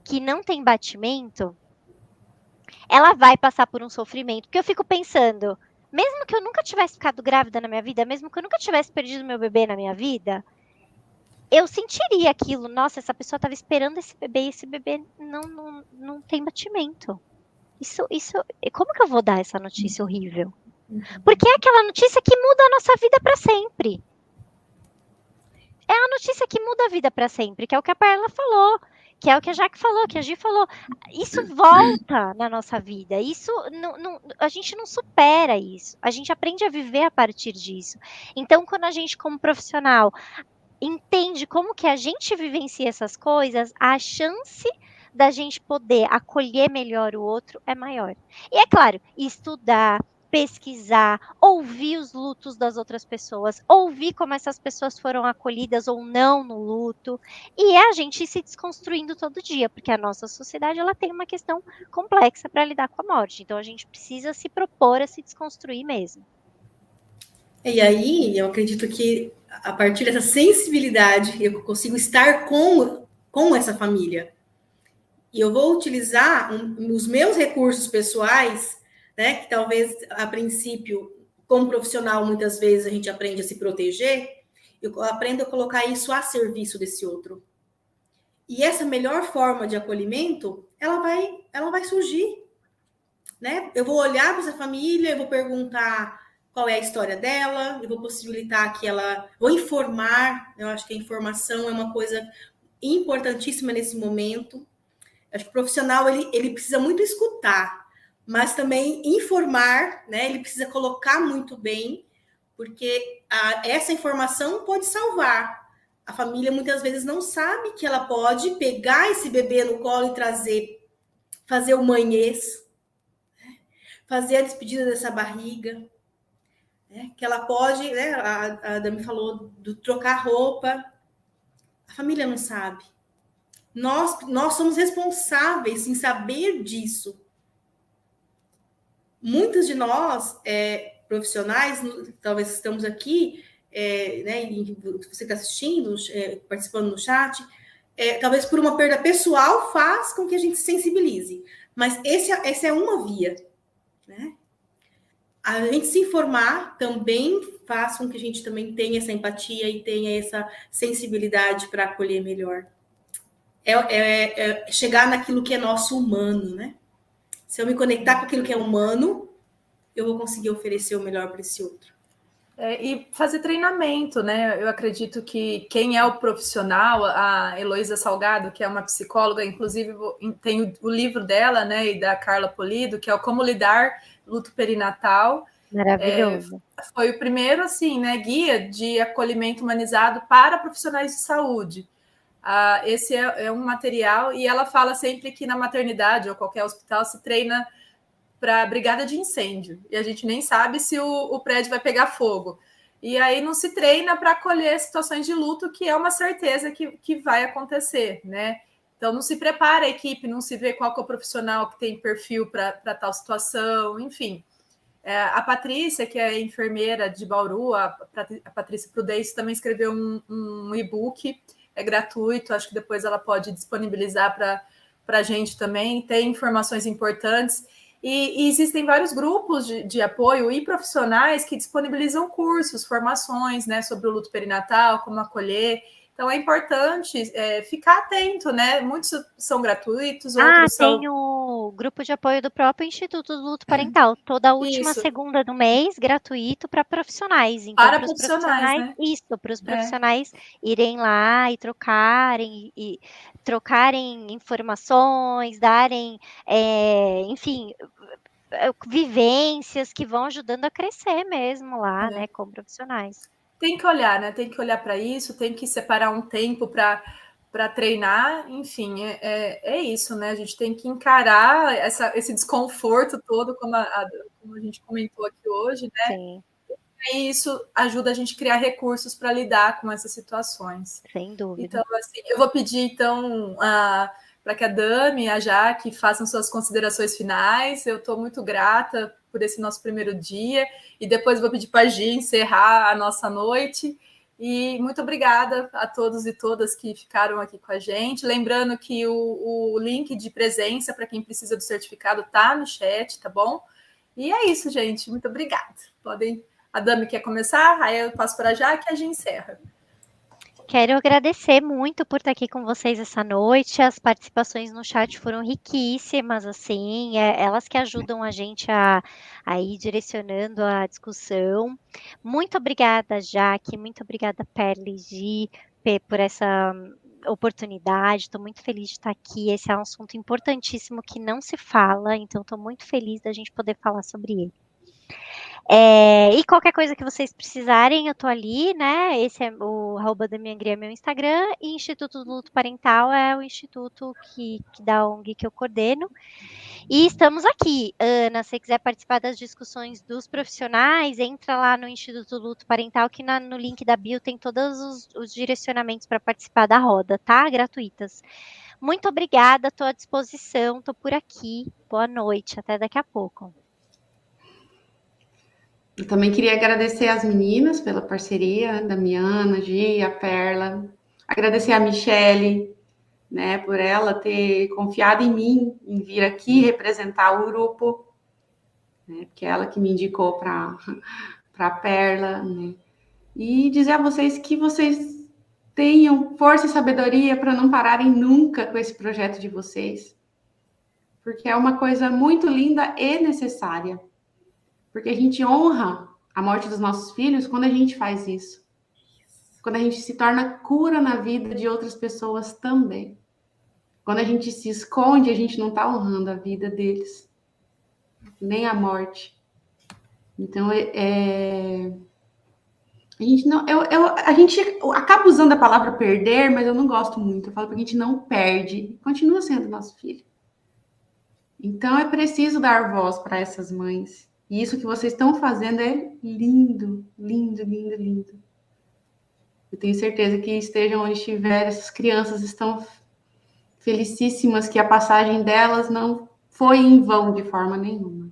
que não tem batimento, ela vai passar por um sofrimento. Porque eu fico pensando, mesmo que eu nunca tivesse ficado grávida na minha vida, mesmo que eu nunca tivesse perdido meu bebê na minha vida, eu sentiria aquilo. Nossa, essa pessoa estava esperando esse bebê e esse bebê não tem batimento. Isso, como que eu vou dar essa notícia horrível? Porque é aquela notícia que muda a nossa vida para sempre. É a notícia que muda a vida para sempre, que é o que a Perla falou, que é o que a Jaque falou, que a Gi falou. Isso volta na nossa vida. Isso a gente não supera isso. A gente aprende a viver a partir disso. Então, quando a gente, como profissional, entende como que a gente vivencia essas coisas, a chance da gente poder acolher melhor o outro é maior. E é claro, estudar, pesquisar, ouvir os lutos das outras pessoas, ouvir como essas pessoas foram acolhidas ou não no luto, e é a gente ir se desconstruindo todo dia, porque a nossa sociedade ela tem uma questão complexa para lidar com a morte, então a gente precisa se propor a se desconstruir mesmo. E aí, eu acredito que a partir dessa sensibilidade, eu consigo estar com essa família. E eu vou utilizar os meus recursos pessoais, né, que talvez a princípio como profissional, muitas vezes a gente aprende a se proteger, eu aprendo a colocar isso a serviço desse outro. E essa melhor forma de acolhimento, ela vai surgir, né? Eu vou olhar para essa família, eu vou perguntar qual é a história dela, eu vou possibilitar que ela... Vou informar, eu acho que a informação é uma coisa importantíssima nesse momento. Acho que o profissional, ele precisa muito escutar, mas também informar, né? Ele precisa colocar muito bem, porque essa informação pode salvar. A família muitas vezes não sabe que ela pode pegar esse bebê no colo e trazer, fazer o manhês, fazer a despedida dessa barriga, né? Que ela pode, né? A Dami falou do trocar roupa. A família não sabe. Nós somos responsáveis em saber disso. Muitos de nós, profissionais, talvez estamos aqui, né, você está assistindo, participando no chat, talvez por uma perda pessoal faz com que a gente se sensibilize. Mas essa é uma via, né? A gente se informar também faz com que a gente também tenha essa empatia e tenha essa sensibilidade para acolher melhor. Chegar naquilo que é nosso humano, né? Se eu me conectar com aquilo que é humano, eu vou conseguir oferecer o melhor para esse outro. E fazer treinamento, né? Eu acredito que quem é o profissional, a Heloísa Salgado, que é uma psicóloga, inclusive tem o livro dela, né, e da Carla Polido, que é o Como Lidar Luto Perinatal. Maravilhoso. Foi o primeiro, assim, né, guia de acolhimento humanizado para profissionais de saúde. Esse é um material, e ela fala sempre que na maternidade ou qualquer hospital se treina para brigada de incêndio, e a gente nem sabe se o prédio vai pegar fogo. E aí não se treina para acolher situações de luto, que é uma certeza que vai acontecer, né? Então não se prepara a equipe, não se vê qual que é o profissional que tem perfil para tal situação, enfim. A Patrícia, que é enfermeira de Bauru, a Patrícia Prudêncio, também escreveu um e-book, é gratuito, acho que depois ela pode disponibilizar para a gente também, tem informações importantes. E existem vários grupos de apoio e profissionais que disponibilizam cursos, formações, né, sobre o luto perinatal, como acolher. Então é importante ficar atento, né? Muitos são gratuitos, outros são... Tem o grupo de apoio do próprio Instituto do Luto Parental, toda a última Isso. segunda do mês, gratuito para profissionais. Então, Para profissionais, né? para os profissionais irem lá e trocarem informações, darem, enfim, vivências que vão ajudando a crescer mesmo lá, né, como profissionais. Tem que olhar, né? Tem que olhar para isso, tem que separar um tempo para treinar, enfim, é isso, né? A gente tem que encarar esse desconforto todo, como a gente comentou aqui hoje, né? Sim. E isso ajuda a gente a criar recursos para lidar com essas situações. Sem dúvida. Então, assim, eu vou pedir, então, para que a Dami e a Jaque façam suas considerações finais. Eu estou muito grata por esse nosso primeiro dia, e depois vou pedir para a Gi encerrar a nossa noite. E muito obrigada a todos e todas que ficaram aqui com a gente. Lembrando que o link de presença para quem precisa do certificado está no chat, tá bom? E é isso, gente. Muito obrigada. A Dami quer começar? Aí eu passo para a Jaque e a gente encerra. Quero agradecer muito por estar aqui com vocês essa noite. As participações no chat foram riquíssimas, assim, elas que ajudam a gente a ir direcionando a discussão. Muito obrigada, Jaque, muito obrigada, Perli, Gi, por essa oportunidade. Estou muito feliz de estar aqui. Esse é um assunto importantíssimo que não se fala, então estou muito feliz da gente poder falar sobre ele. E qualquer coisa que vocês precisarem, eu tô ali, né? Esse é o @DamiAngria, meu Instagram, e Instituto do Luto Parental é o instituto que da ONG que eu coordeno. E estamos aqui. Ana, se você quiser participar das discussões dos profissionais, entra lá no Instituto do Luto Parental, que no link da bio tem todos os direcionamentos para participar da roda, tá? Gratuitas. Muito obrigada, estou à disposição, estou por aqui. Boa noite, até daqui a pouco. Eu também queria agradecer às meninas pela parceria, da Damiana, Gi, a Perla. Agradecer a Michele, né, por ela ter confiado em mim, em vir aqui representar o grupo, né, porque é ela que me indicou para para a Perla, né? E dizer a vocês que vocês tenham força e sabedoria para não pararem nunca com esse projeto de vocês, porque é uma coisa muito linda e necessária, porque a gente honra a morte dos nossos filhos quando a gente faz isso, quando a gente se torna cura na vida de outras pessoas também. Quando a gente se esconde, a gente não está honrando a vida deles, nem a morte. Então, a gente acaba usando a palavra perder, mas eu não gosto muito. Eu falo que a gente não perde, continua sendo nosso filho. Então, é preciso dar voz para essas mães. E isso que vocês estão fazendo é lindo, lindo, lindo, lindo. Eu tenho certeza que estejam onde estiver, essas crianças estão felicíssimas, que a passagem delas não foi em vão de forma nenhuma.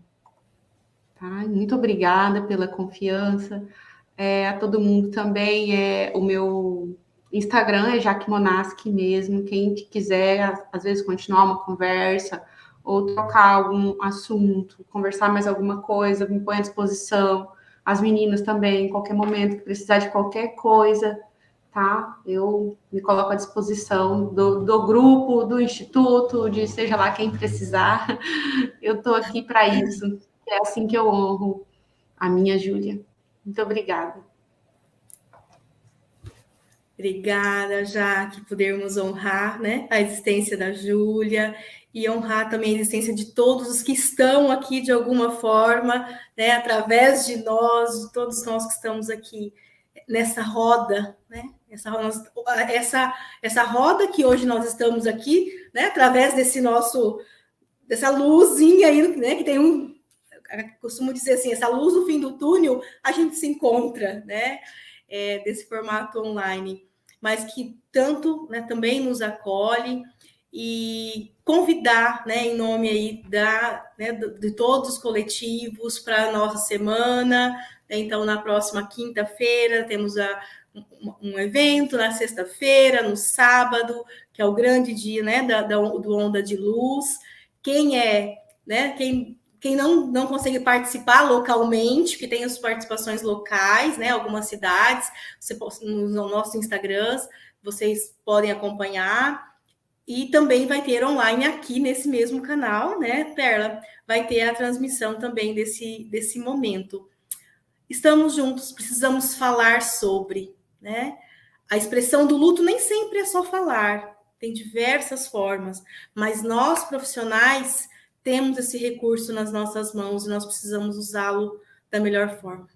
Tá? Muito obrigada pela confiança. A todo mundo também. O meu Instagram é Jaque Monaschi mesmo. Quem quiser, às vezes, continuar uma conversa ou trocar algum assunto, conversar mais alguma coisa, me põe à disposição. As meninas também, em qualquer momento que precisar de qualquer coisa, tá? Eu me coloco à disposição do grupo, do instituto, de seja lá quem precisar. Eu estou aqui para isso. É assim que eu honro a minha Júlia. Muito obrigada. Obrigada, Jaque, podermos honrar, né, a existência da Júlia e honrar também a existência de todos os que estão aqui de alguma forma, né, através de nós, de todos nós que estamos aqui nessa roda, né, essa roda que hoje nós estamos aqui, né, através dessa luzinha aí, né, que tem costumo dizer assim, essa luz no fim do túnel, a gente se encontra, né, desse formato online, mas que tanto, né, também nos acolhe, e convidar, né, em nome aí de todos os coletivos para a nossa semana, né? Então, na próxima quinta-feira, temos um evento, na sexta-feira, no sábado, que é o grande dia, né, do Onda de Luz. Quem não consegue participar localmente, que tem as participações locais, né? Algumas cidades, no nosso Instagram, vocês podem acompanhar. E também vai ter online aqui nesse mesmo canal, né, Perla? Vai ter a transmissão também desse momento. Estamos juntos, precisamos falar sobre, né? A expressão do luto nem sempre é só falar, tem diversas formas, mas nós, profissionais, temos esse recurso nas nossas mãos e nós precisamos usá-lo da melhor forma.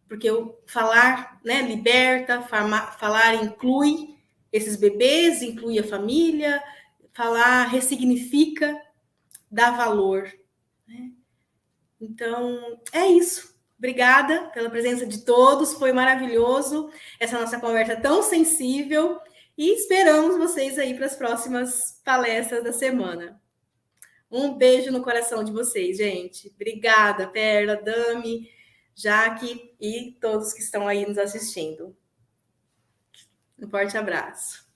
Porque o falar, né, liberta, falar inclui esses bebês, inclui a família, falar ressignifica, dá valor, né? Então, é isso. Obrigada pela presença de todos, foi maravilhoso essa nossa conversa tão sensível e esperamos vocês aí para as próximas palestras da semana. Um beijo no coração de vocês, gente. Obrigada, Perla, Dami, Jaque e todos que estão aí nos assistindo. Um forte abraço.